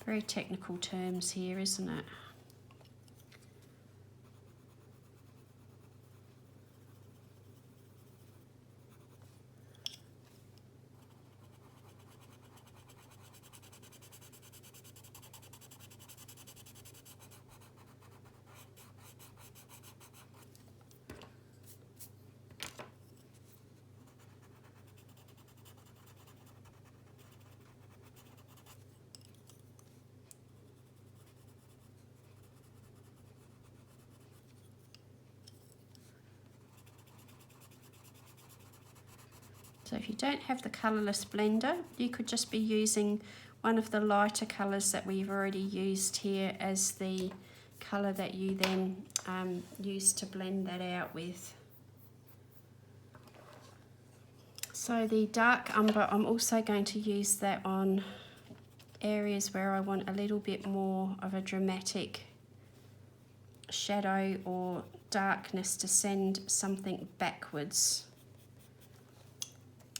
Very technical terms here, isn't it? So if you don't have the colourless blender, you could just be using one of the lighter colours that we've already used here as the colour that you then use to blend that out with. So the dark umber, I'm also going to use that on areas where I want a little bit more of a dramatic shadow or darkness to send something backwards.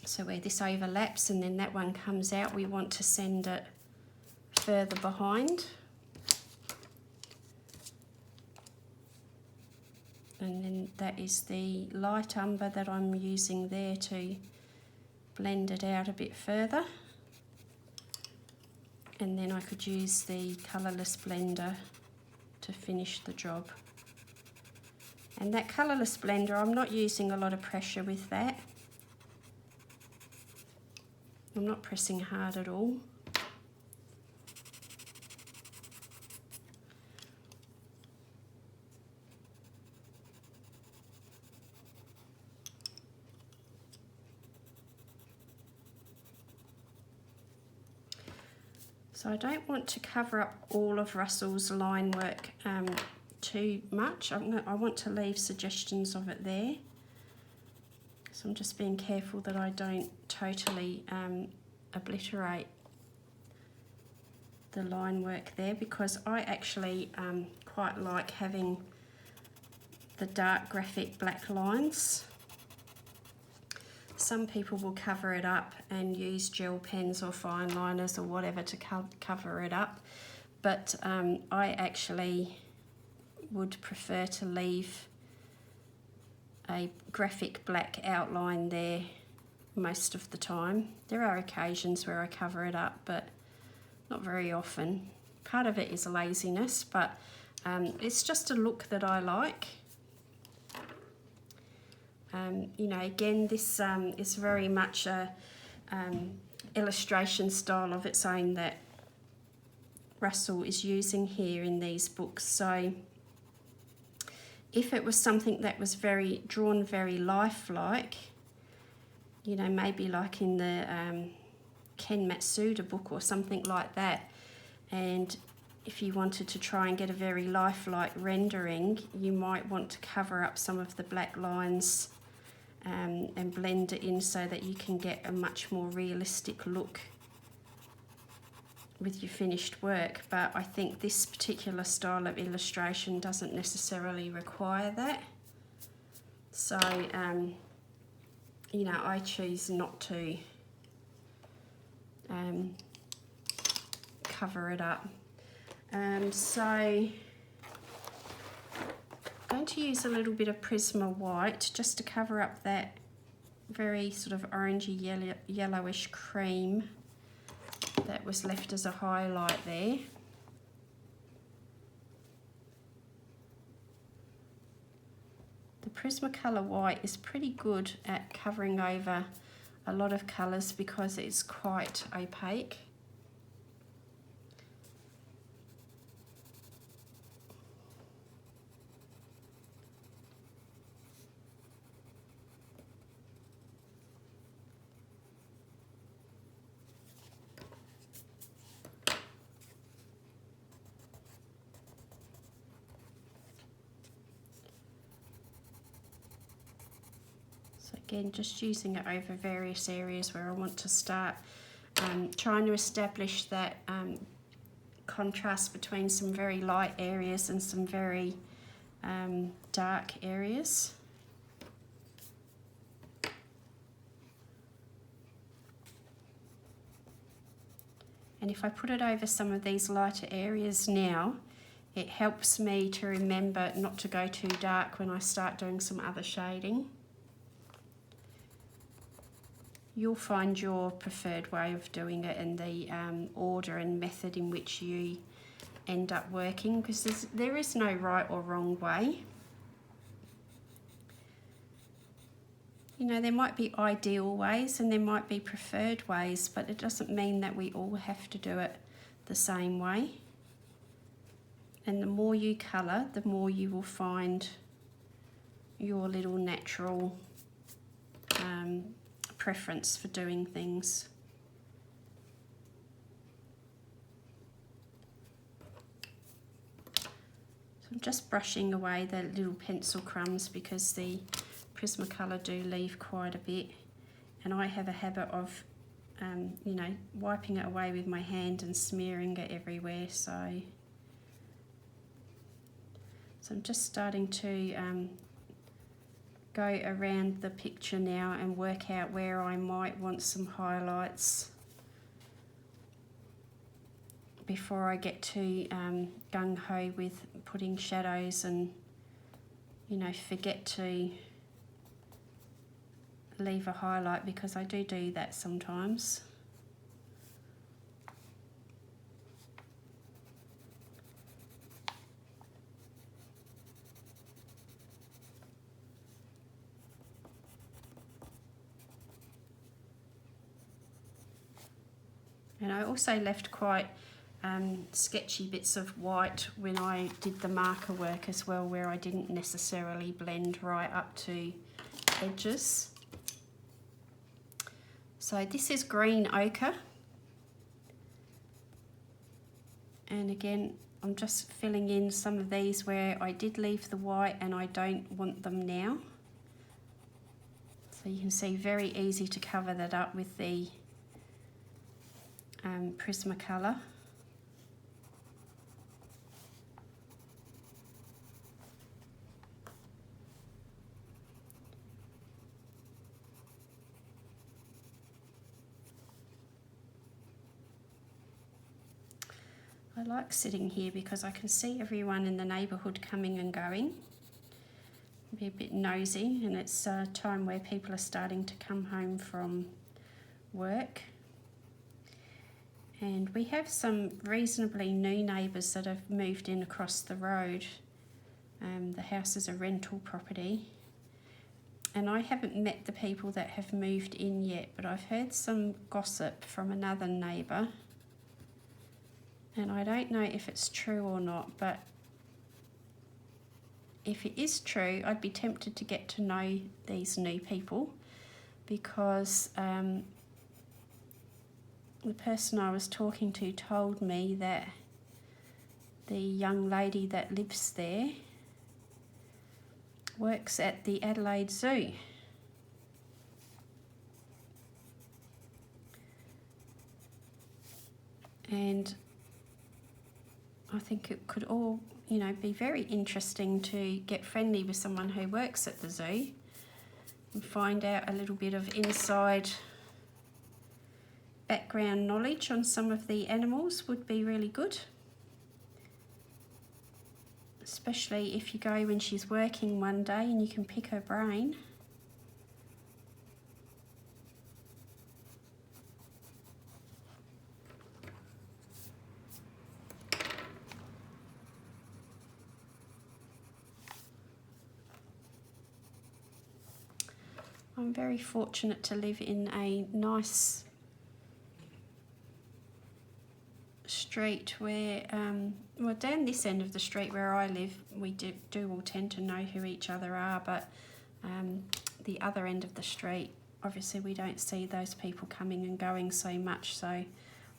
So where this overlaps and then that one comes out, we want to send it further behind. And then that is the light umber that I'm using there to blend it out a bit further. And then I could use the colourless blender to finish the job. And that colourless blender, I'm not using a lot of pressure with that. I'm not pressing hard at all. So I don't want to cover up all of Russell's line work too much. I want to leave suggestions of it there. So I'm just being careful that I don't totally obliterate the line work there, because I actually quite like having the dark graphic black lines. Some people will cover it up and use gel pens or fine liners or whatever to cover it up, but I actually would prefer to leave a graphic black outline there most of the time. There are occasions where I cover it up, but not very often. Part of it is laziness, but it's just a look that I like. You know, again, this is very much a illustration style of its own that Russell is using here in these books. So if it was something that was drawn very lifelike, you know, maybe like in the Ken Matsuda book or something like that, and if you wanted to try and get a very lifelike rendering, you might want to cover up some of the black lines and blend it in so that you can get a much more realistic look with your finished work. But I think this particular style of illustration doesn't necessarily require that. So, you know, I choose not to cover it up. So I'm going to use a little bit of Prisma white just to cover up that very sort of orangey yellowish cream that was left as a highlight there. The Prismacolor white is pretty good at covering over a lot of colours because it's quite opaque. Again, just using it over various areas where I want to start trying to establish that contrast between some very light areas and some very dark areas. And if I put it over some of these lighter areas now, it helps me to remember not to go too dark when I start doing some other shading. You'll find your preferred way of doing it and the order and method in which you end up working, because there is no right or wrong way. You know, there might be ideal ways and there might be preferred ways, but it doesn't mean that we all have to do it the same way. And the more you colour, the more you will find your little natural preference for doing things. So I'm just brushing away the little pencil crumbs because the Prismacolor do leave quite a bit, and I have a habit of you know, wiping it away with my hand and smearing it everywhere. So I'm just starting to go around the picture now and work out where I might want some highlights before I get too gung-ho with putting shadows and, you know, forget to leave a highlight, because I do that sometimes. And I also left quite sketchy bits of white when I did the marker work as well, where I didn't necessarily blend right up to edges. So this is green ochre. And again, I'm just filling in some of these where I did leave the white and I don't want them now. So you can see very easy to cover that up with the Prismacolor. I like sitting here because I can see everyone in the neighbourhood coming and going. be a bit nosy, and it's a time where people are starting to come home from work. And we have some reasonably new neighbours that have moved in across the road. The house is a rental property, and I haven't met the people that have moved in yet, but I've heard some gossip from another neighbour, and I don't know if it's true or not, but if it is true, I'd be tempted to get to know these new people, because the person I was talking to told me that the young lady that lives there works at the Adelaide Zoo. And I think it could all, you know, be very interesting to get friendly with someone who works at the zoo and find out a little bit of inside background knowledge on some of the animals. Would be really good, especially if you go when she's working one day and you can pick her brain. I'm very fortunate to live in a nice street where, well, down this end of the street where I live, we do all tend to know who each other are, but the other end of the street, obviously we don't see those people coming and going so much, so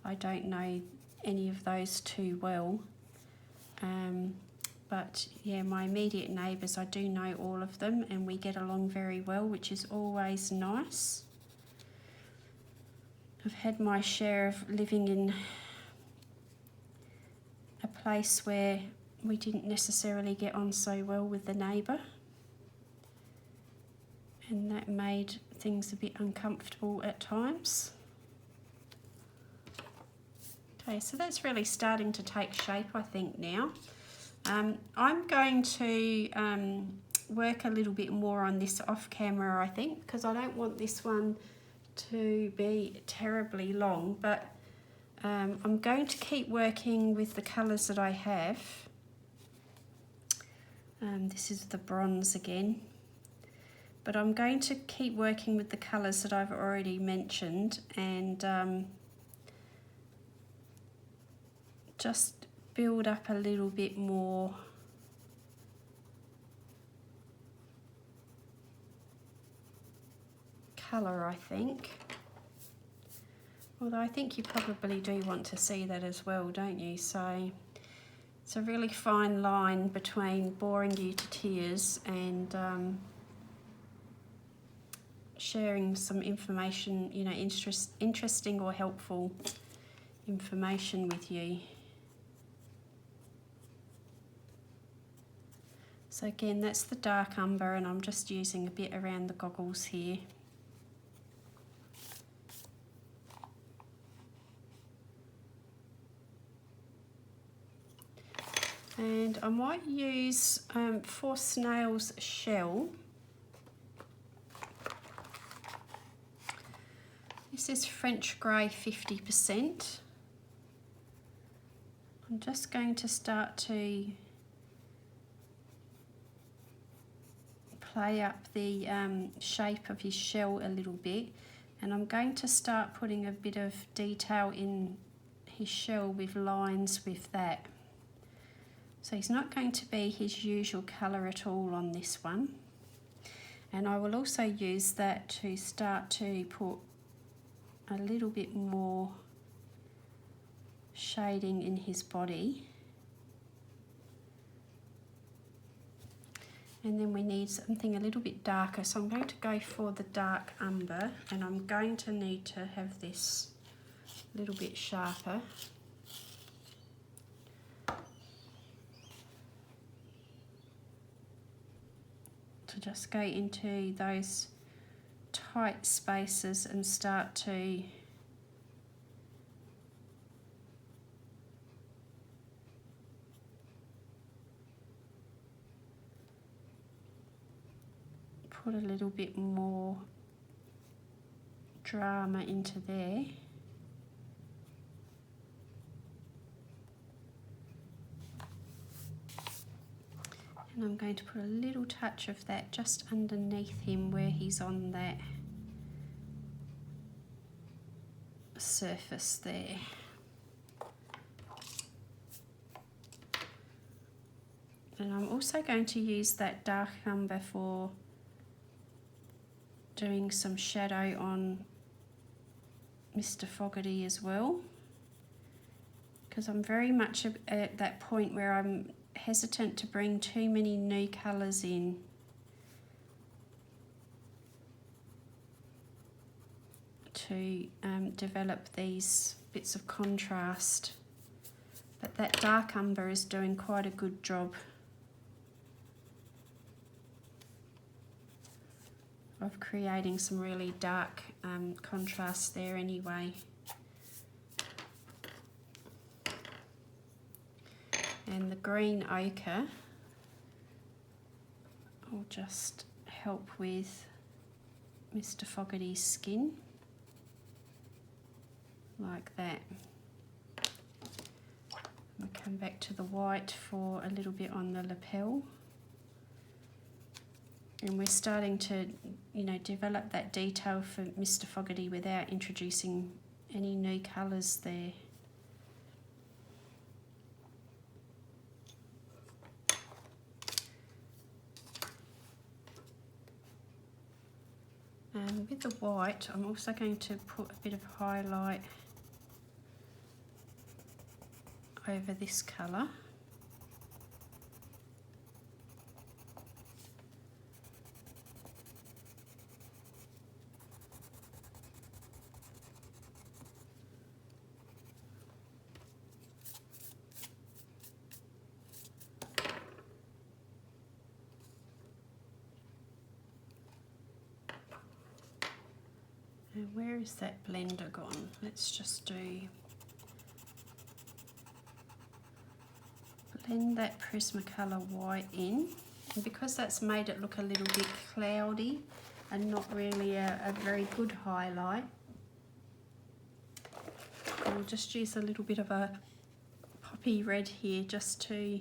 I don't know any of those too well. But yeah, my immediate neighbours, I do know all of them, and we get along very well, which is always nice. I've had my share of living in a place where we didn't necessarily get on so well with the neighbour, and that made things a bit uncomfortable at times. Okay, so that's really starting to take shape, I think, now. I'm going to work a little bit more on this off camera, I think, because I don't want this one to be terribly long, but I'm going to keep working with the colours that I have. This is the bronze again, but I'm going to keep working with the colours that I've already mentioned, and just build up a little bit more colour, I think. Although I think you probably do want to see that as well, don't you? So it's a really fine line between boring you to tears and sharing some information, you know, interesting or helpful information with you. So again, that's the dark umber, and I'm just using a bit around the goggles here. And I might use for Snail's Shell. This is French Grey 50%. I'm just going to start to play up the shape of his shell a little bit, and I'm going to start putting a bit of detail in his shell with lines with that. So he's not going to be his usual colour at all on this one, and I will also use that to start to put a little bit more shading in his body. And then we need something a little bit darker, so I'm going to go for the dark umber, and I'm going to need to have this a little bit sharper. To just go into those tight spaces and start to put a little bit more drama into there. And I'm going to put a little touch of that just underneath him where he's on that surface there. And I'm also going to use that dark umber for doing some shadow on Mr Fogherty as well, because I'm very much at that point where I'm hesitant to bring too many new colours in. To develop these bits of contrast, but that dark umber is doing quite a good job of creating some really dark contrast there anyway. And the green ochre will just help with Mr Fogherty's skin, like that. We'll come back to the white for a little bit on the lapel. And we're starting to, you know, develop that detail for Mr Fogherty without introducing any new colours there. And with the white, I'm also going to put a bit of highlight over this colour. And where is that blender gone? Let's just blend that Prismacolor white in. And because that's made it look a little bit cloudy and not really a very good highlight, we'll just use a little bit of a poppy red here just to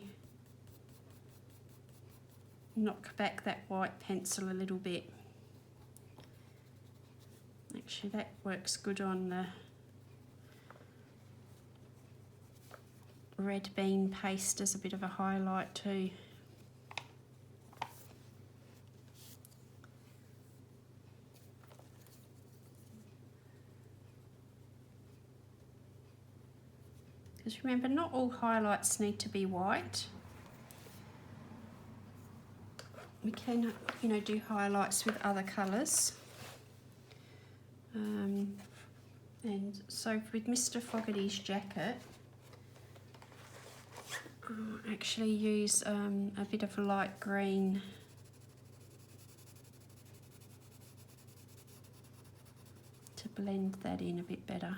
knock back that white pencil a little bit. Actually, that works good on the red bean paste as a bit of a highlight too. Because remember, not all highlights need to be white. We can, you know, do highlights with other colours. And so with Mr Fogherty's jacket, I'll actually use a bit of light green to blend that in a bit better.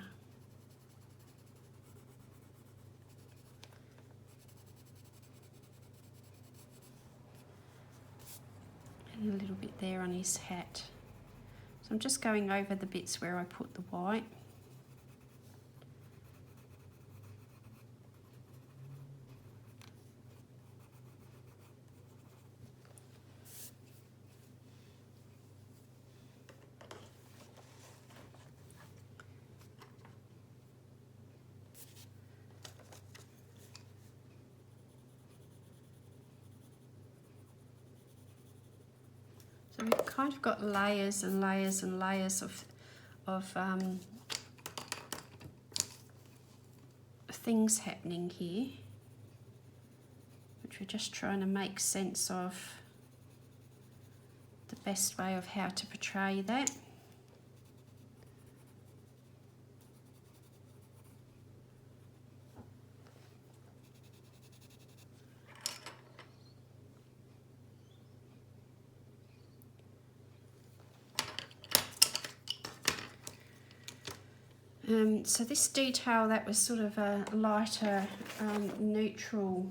And a little bit there on his hat. So I'm just going over the bits where I put the white. So we've kind of got layers and layers and layers of things happening here, which we're just trying to make sense of the best way of how to portray that. So this detail, that was sort of a lighter neutral.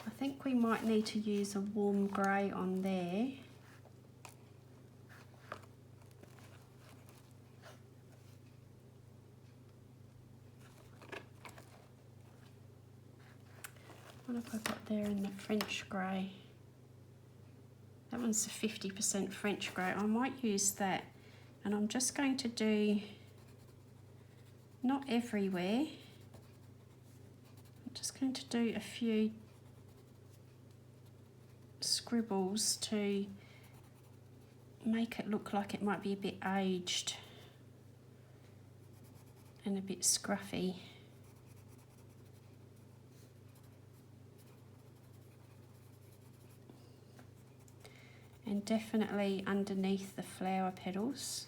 I think we might need to use a warm grey on there. What have I got there in the French grey? That one's the 50% French grey. I might use that, and I'm just going to do, not everywhere, I'm just going to do a few scribbles to make it look like it might be a bit aged and a bit scruffy. And definitely underneath the flower petals.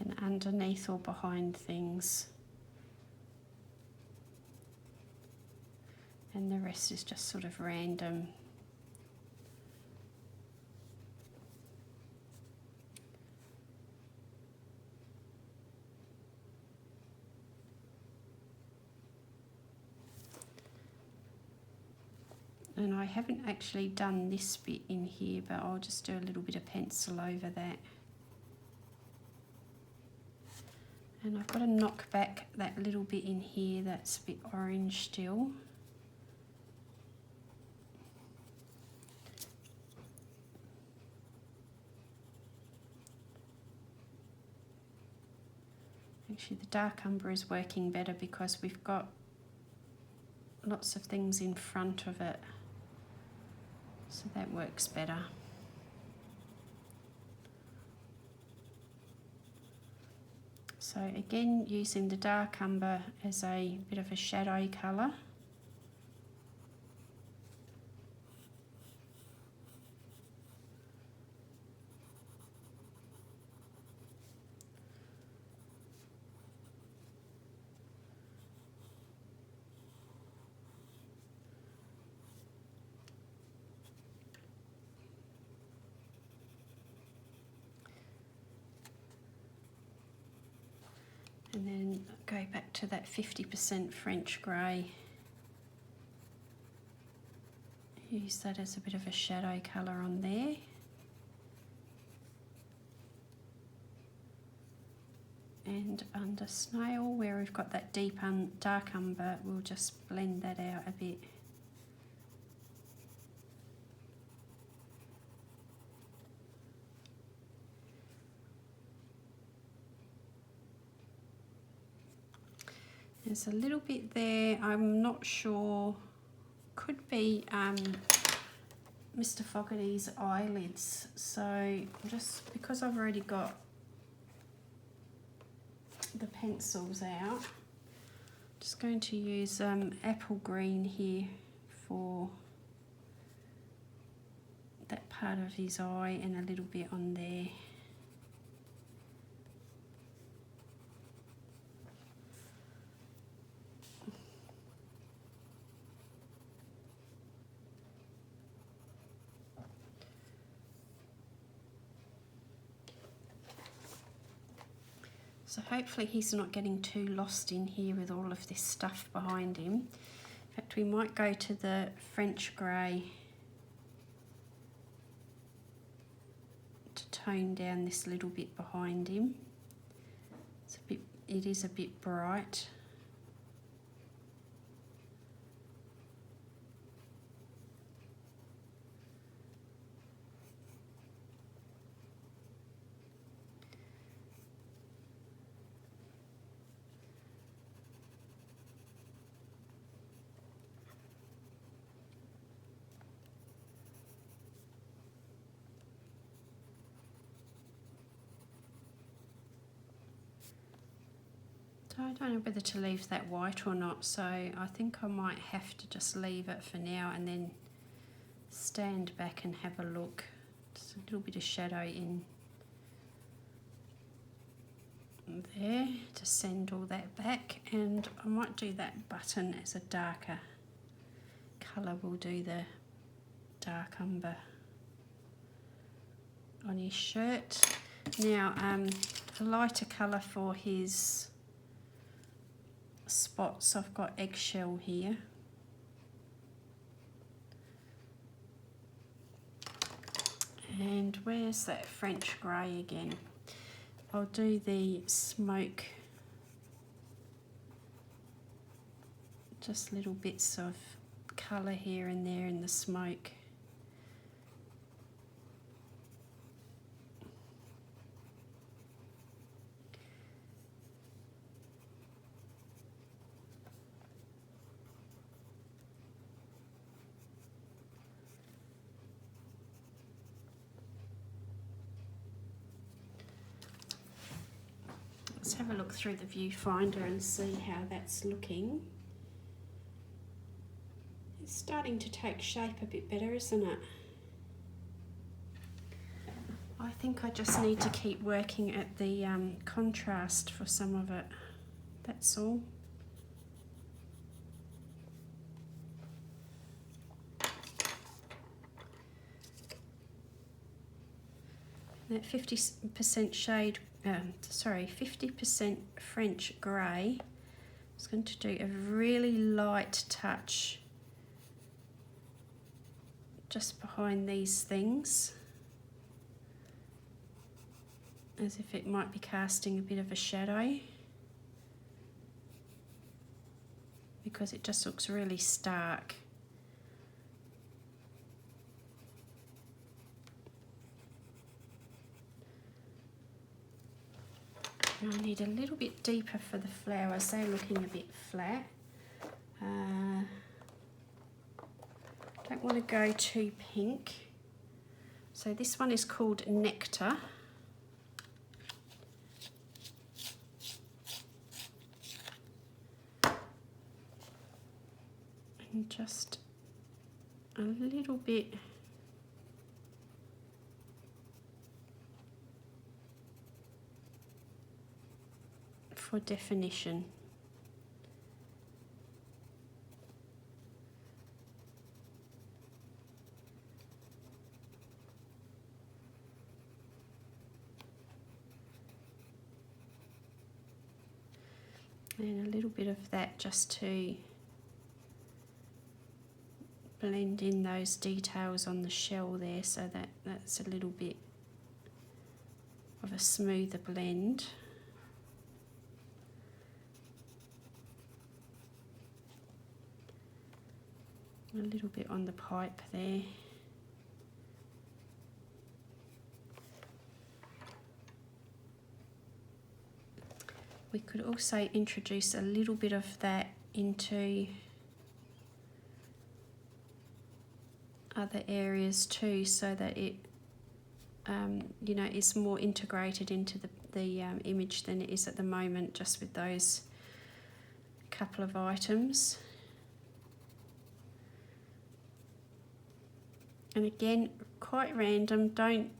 And underneath or behind things. And the rest is just sort of random. And I haven't actually done this bit in here, but I'll just do a little bit of pencil over that. And I've got to knock back that little bit in here that's a bit orange still. Actually, the dark umber is working better because we've got lots of things in front of it, so that works better. So again, using the dark umber as a bit of a shadow colour. And then go back to that 50% French grey. Use that as a bit of a shadow colour on there. And under snail, where we've got that deep dark umber, we'll just blend that out a bit. There's a little bit there, I'm not sure, could be Mr Fogherty's eyelids. So just because I've already got the pencils out, just going to use apple green here for that part of his eye and a little bit on there. So hopefully he's not getting too lost in here with all of this stuff behind him. In fact, we might go to the French grey to tone down this little bit behind him. It is a bit bright. I don't know whether to leave that white or not, so I think I might have to just leave it for now and then stand back and have a look. Just a little bit of shadow in there to send all that back, and I might do that button as a darker colour. We'll do the dark umber on his shirt. Now a lighter colour for his spots, I've got eggshell here. And where's that French grey again? I'll do the smoke, just little bits of colour here and there in the smoke. Let's have a look through the viewfinder and see how that's looking. It's starting to take shape a bit better, isn't it? I think I just need to keep working at the contrast for some of it. That's all. That 50% shade, 50% French grey. I'm just going to do a really light touch just behind these things, as if it might be casting a bit of a shadow, because it just looks really stark. And I need a little bit deeper for the flowers, they're looking a bit flat. Don't want to go too pink. So this one is called Nectar. And just a little bit for definition. And a little bit of that just to blend in those details on the shell there, so that that's a little bit of a smoother blend. A little bit on the pipe there. We could also introduce a little bit of that into other areas too, so that it you know, is more integrated into the image than it is at the moment, just with those couple of items. And again, quite random, don't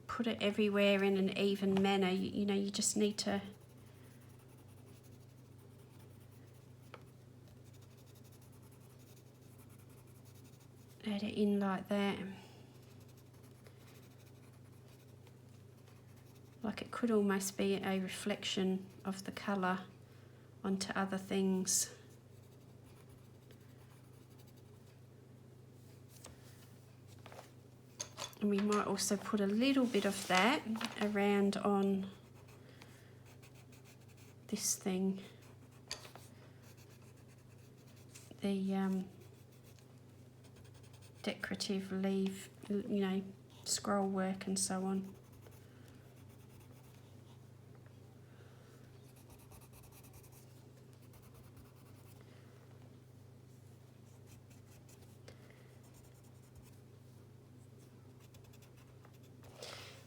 put it everywhere in an even manner. You know, you just need to add it in like that. Like it could almost be a reflection of the colour onto other things. And we might also put a little bit of that around on this thing, the decorative leaf, you know, scroll work and so on.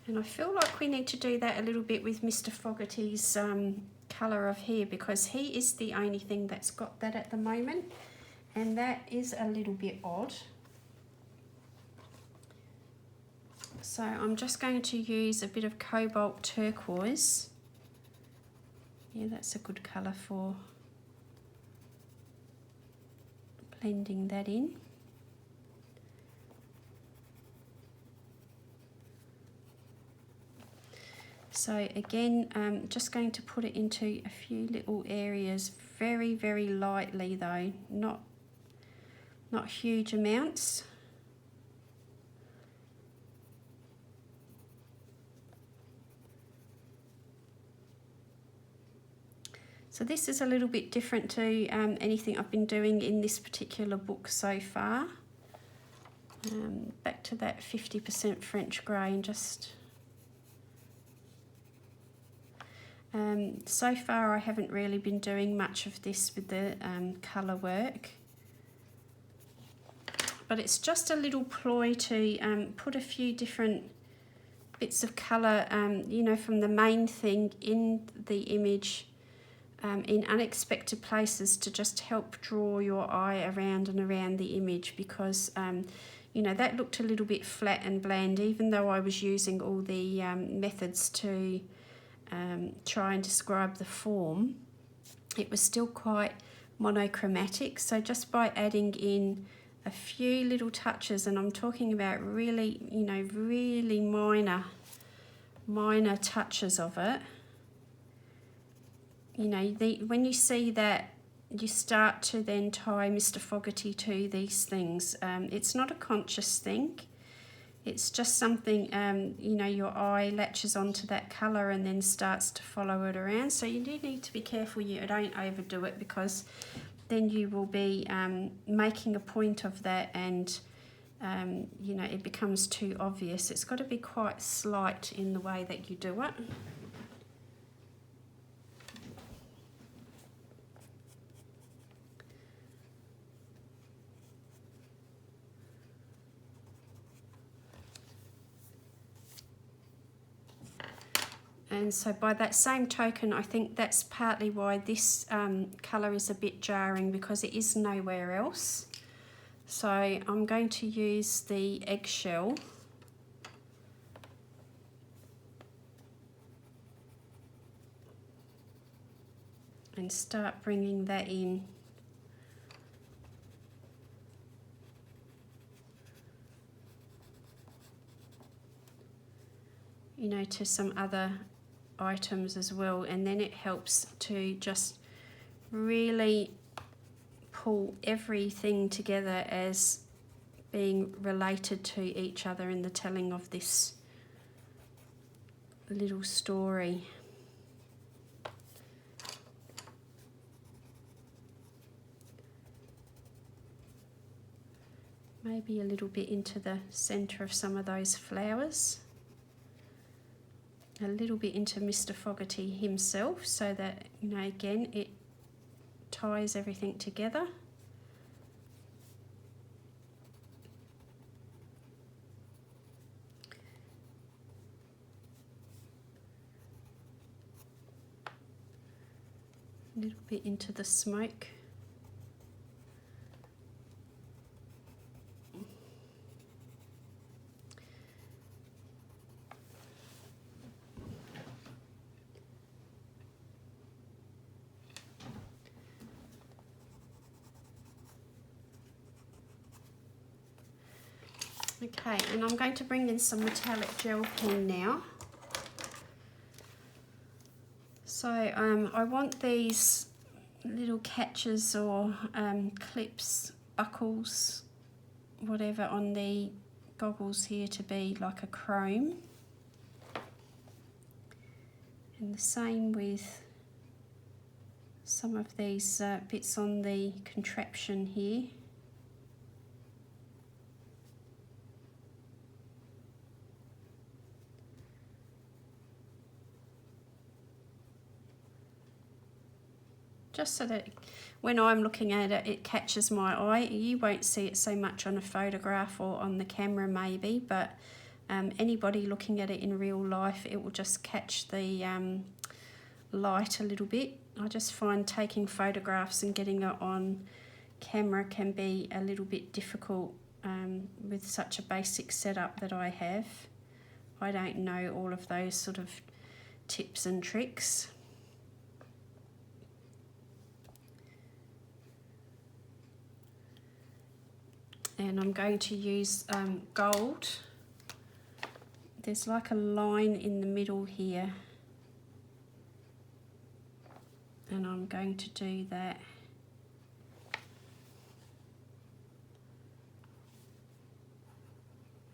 And I feel like we need to do that a little bit with Mr Fogherty's colour of hair, because he is the only thing that's got that at the moment, and that is a little bit odd. So I'm just going to use a bit of cobalt turquoise Yeah, that's a good colour for blending that in. So again, just going to put it into a few little areas, very, very lightly though, not huge amounts. So this is a little bit different to anything I've been doing in this particular book so far. Back to that 50% French grey and just... so far I haven't really been doing much of this with the colour work. But it's just a little ploy to put a few different bits of colour, you know, from the main thing in the image in unexpected places to just help draw your eye around and around the image, because you know, that looked a little bit flat and bland, even though I was using all the methods to try and describe the form. It was still quite monochromatic. So just by adding in a few little touches, and I'm talking about really, you know, really minor touches of it, you know, when you see that, you start to then tie Mr Fogherty to these things. It's not a conscious thing. It's just something, you know, your eye latches onto that colour and then starts to follow it around. So you do need to be careful you don't overdo it, because then you will be making a point of that, and you know, it becomes too obvious. It's got to be quite slight in the way that you do it. And so by that same token, I think that's partly why this colour is a bit jarring, because it is nowhere else. So I'm going to use the eggshell and start bringing that in. You know, to some other items as well, and then it helps to just really pull everything together as being related to each other in the telling of this little story. Maybe a little bit into the center of some of those flowers. A little bit into Mr Fogherty himself, so that, you know, again, it ties everything together. A little bit into the smoke. Okay, and I'm going to bring in some metallic gel pen now. So I want these little catches or clips, buckles, whatever, on the goggles here to be like a chrome. And the same with some of these bits on the contraption here. Just so that when I'm looking at it, it catches my eye. You won't see it so much on a photograph or on the camera maybe, but anybody looking at it in real life, it will just catch the light a little bit. I just find taking photographs and getting it on camera can be a little bit difficult with such a basic setup that I have. I don't know all of those sort of tips and tricks. And I'm going to use gold. There's like a line in the middle here, and I'm going to do that.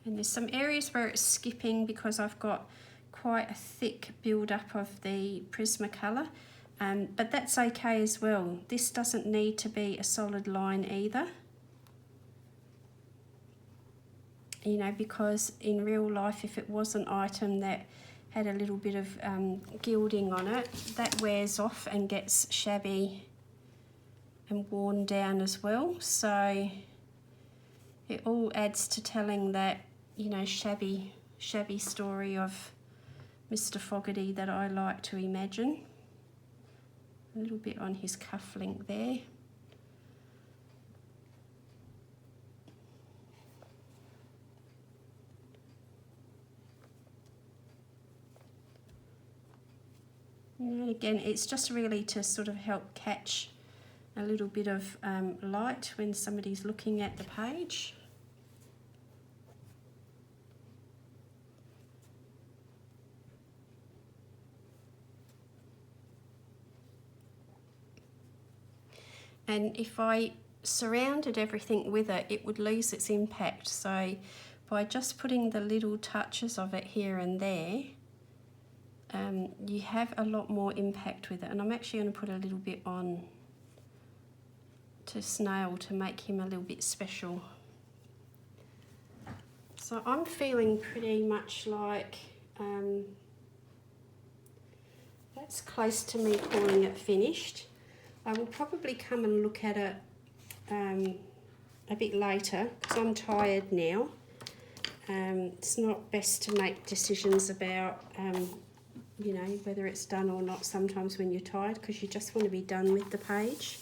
And there's some areas where it's skipping because I've got quite a thick build-up of the Prismacolor, but that's okay as well. This doesn't need to be a solid line either. You know, because in real life, if it was an item that had a little bit of gilding on it, that wears off and gets shabby and worn down as well. So it all adds to telling that, you know, shabby story of Mr Fogherty that I like to imagine. A little bit on his cufflink there. And again, it's just really to sort of help catch a little bit of light when somebody's looking at the page. And if I surrounded everything with it, it would lose its impact. So by just putting the little touches of it here and there, you have a lot more impact with it. And I'm actually going to put a little bit on to Snail to make him a little bit special. So I'm feeling pretty much like that's close to me calling it finished. I will probably come and look at it a bit later because I'm tired now. It's not best to make decisions about you know, whether it's done or not sometimes when you're tired, because you just want to be done with the page.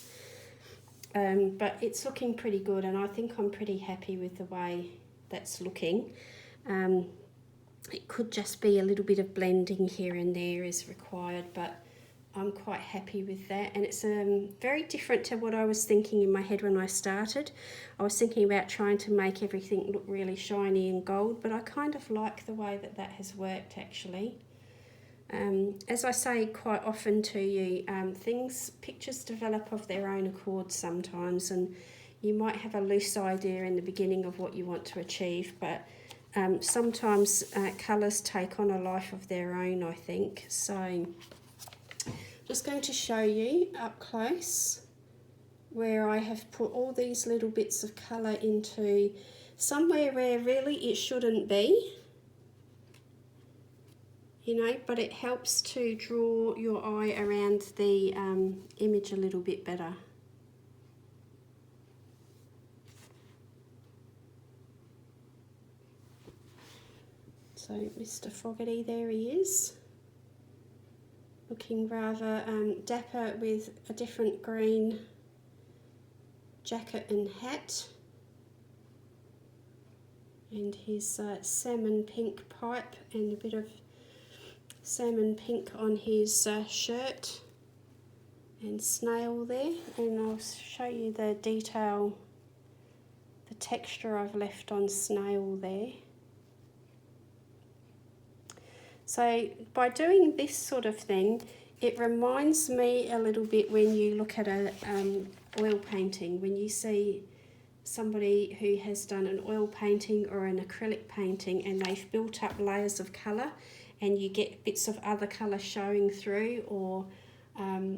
But it's looking pretty good, and I think I'm pretty happy with the way that's looking. It could just be a little bit of blending here and there is required, but I'm quite happy with that. And it's very different to what I was thinking in my head when I started. I was thinking about trying to make everything look really shiny and gold, but I kind of like the way that that has worked actually. As I say quite often to you, pictures develop of their own accord sometimes, and you might have a loose idea in the beginning of what you want to achieve, but sometimes colours take on a life of their own, I think. So I'm just going to show you up close where I have put all these little bits of colour into somewhere where really it shouldn't be. You know, but it helps to draw your eye around the image a little bit better. So Mr Fogherty, there he is, looking rather dapper with a different green jacket and hat, and his salmon pink pipe and a bit of salmon pink on his shirt, and Snail there. And I'll show you the detail, the texture I've left on Snail there. So by doing this sort of thing, it reminds me a little bit when you look at a oil painting, when you see somebody who has done an oil painting or an acrylic painting and they've built up layers of colour, and you get bits of other colour showing through, or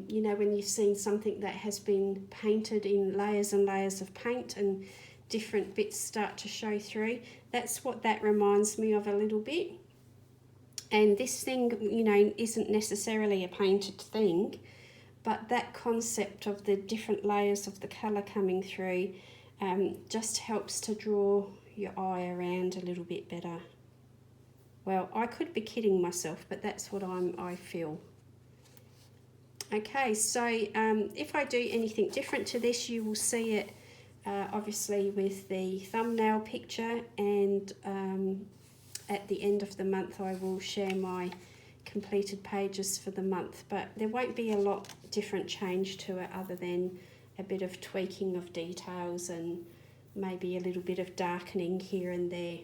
you know, when you've seen something that has been painted in layers and layers of paint and different bits start to show through. That's what that reminds me of a little bit. And this thing, you know, isn't necessarily a painted thing, but that concept of the different layers of the colour coming through just helps to draw your eye around a little bit better. Well, I could be kidding myself, but that's what I feel. Okay, so if I do anything different to this, you will see it obviously with the thumbnail picture, and at the end of the month I will share my completed pages for the month, but there won't be a lot different change to it other than a bit of tweaking of details and maybe a little bit of darkening here and there.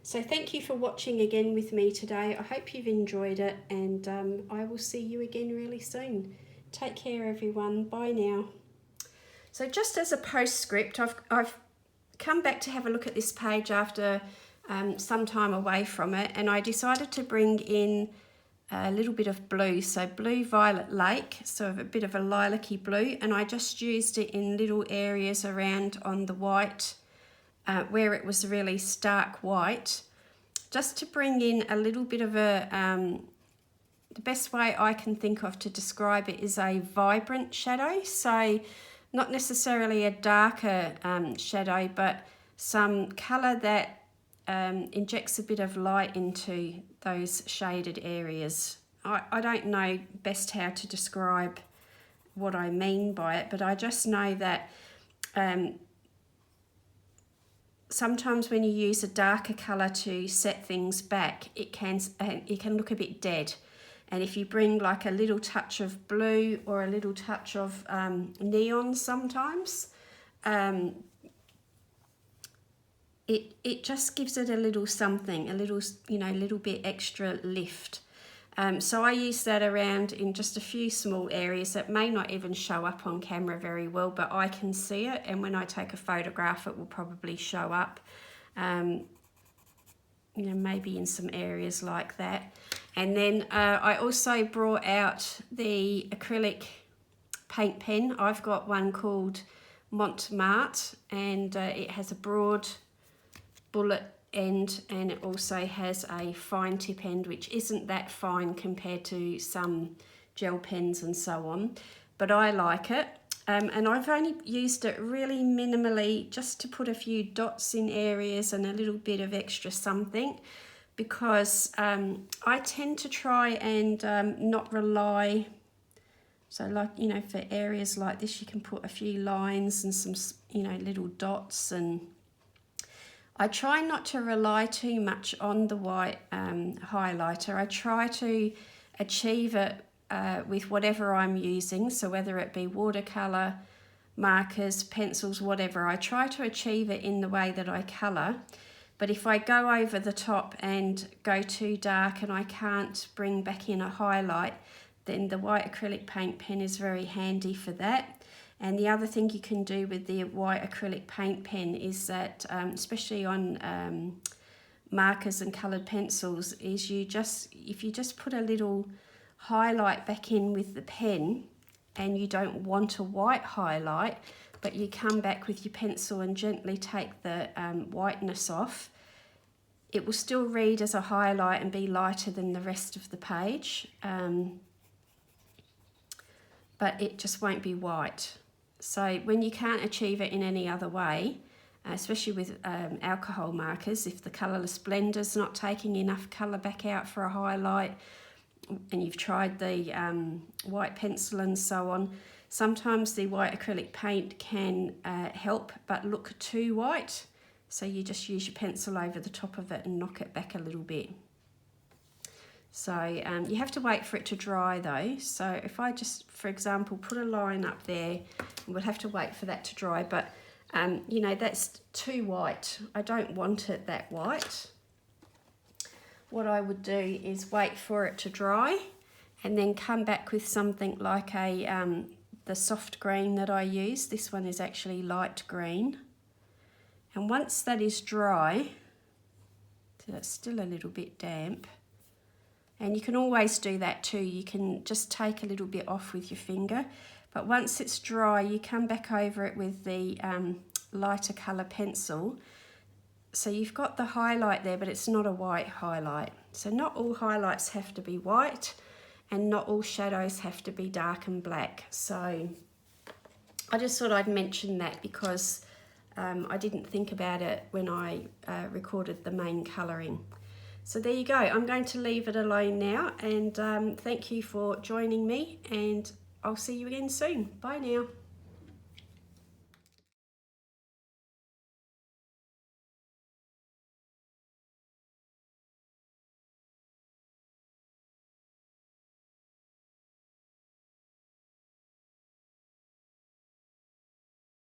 So thank you for watching again with me today. I hope you've enjoyed it, and I will see you again really soon. Take care, everyone. Bye now. So just as a postscript, I've come back to have a look at this page after some time away from it, and I decided to bring in a little bit of blue, so blue violet lake, so a bit of a lilac-y blue, and I just used it in little areas around on the white where it was really stark white, just to bring in a little bit of a the best way I can think of to describe it is a vibrant shadow. So not necessarily a darker shadow, but some colour that injects a bit of light into those shaded areas. I don't know best how to describe what I mean by it, but I just know that sometimes when you use a darker colour to set things back, it can look a bit dead. And if you bring like a little touch of blue or a little touch of neon sometimes, it just gives it a little something, a little, little bit extra lift. So I use that around in just a few small areas that may not even show up on camera very well, but I can see it, and when I take a photograph it will probably show up, maybe in some areas like that. And then I also brought out the acrylic paint pen. I've got one called Montmartre, and it has a broad bullet end, and it also has a fine tip end, which isn't that fine compared to some gel pens and so on, but I like it. And I've only used it really minimally, just to put a few dots in areas and a little bit of extra something, because I tend to try and not rely, so like, for areas like this you can put a few lines and some, little dots, and I try not to rely too much on the white highlighter. I try to achieve it with whatever I'm using, so whether it be watercolour, markers, pencils, whatever, I try to achieve it in the way that I colour. But if I go over the top and go too dark and I can't bring back in a highlight, then the white acrylic paint pen is very handy for that. And the other thing you can do with the white acrylic paint pen is that, especially on markers and coloured pencils, is if you just put a little highlight back in with the pen, and you don't want a white highlight, but you come back with your pencil and gently take the whiteness off, it will still read as a highlight and be lighter than the rest of the page, but it just won't be white. So when you can't achieve it in any other way, especially with alcohol markers, if the colourless blender's not taking enough colour back out for a highlight, and you've tried the white pencil and so on, sometimes the white acrylic paint can help but look too white, so you just use your pencil over the top of it and knock it back a little bit. So you have to wait for it to dry though. So if I just, for example, put a line up there, we'll have to wait for that to dry, but that's too white. I don't want it that white. What I would do is wait for it to dry and then come back with something like the soft green that I use. This one is actually light green. And once that is dry, so it's still a little bit damp, and you can always do that too, you can just take a little bit off with your finger, but once it's dry you come back over it with the lighter colour pencil. So you've got the highlight there, but it's not a white highlight. So not all highlights have to be white, and not all shadows have to be dark and black. So I just thought I'd mention that because I didn't think about it when I recorded the main colouring. So there you go. I'm going to leave it alone now, and thank you for joining me, and I'll see you again soon. Bye now.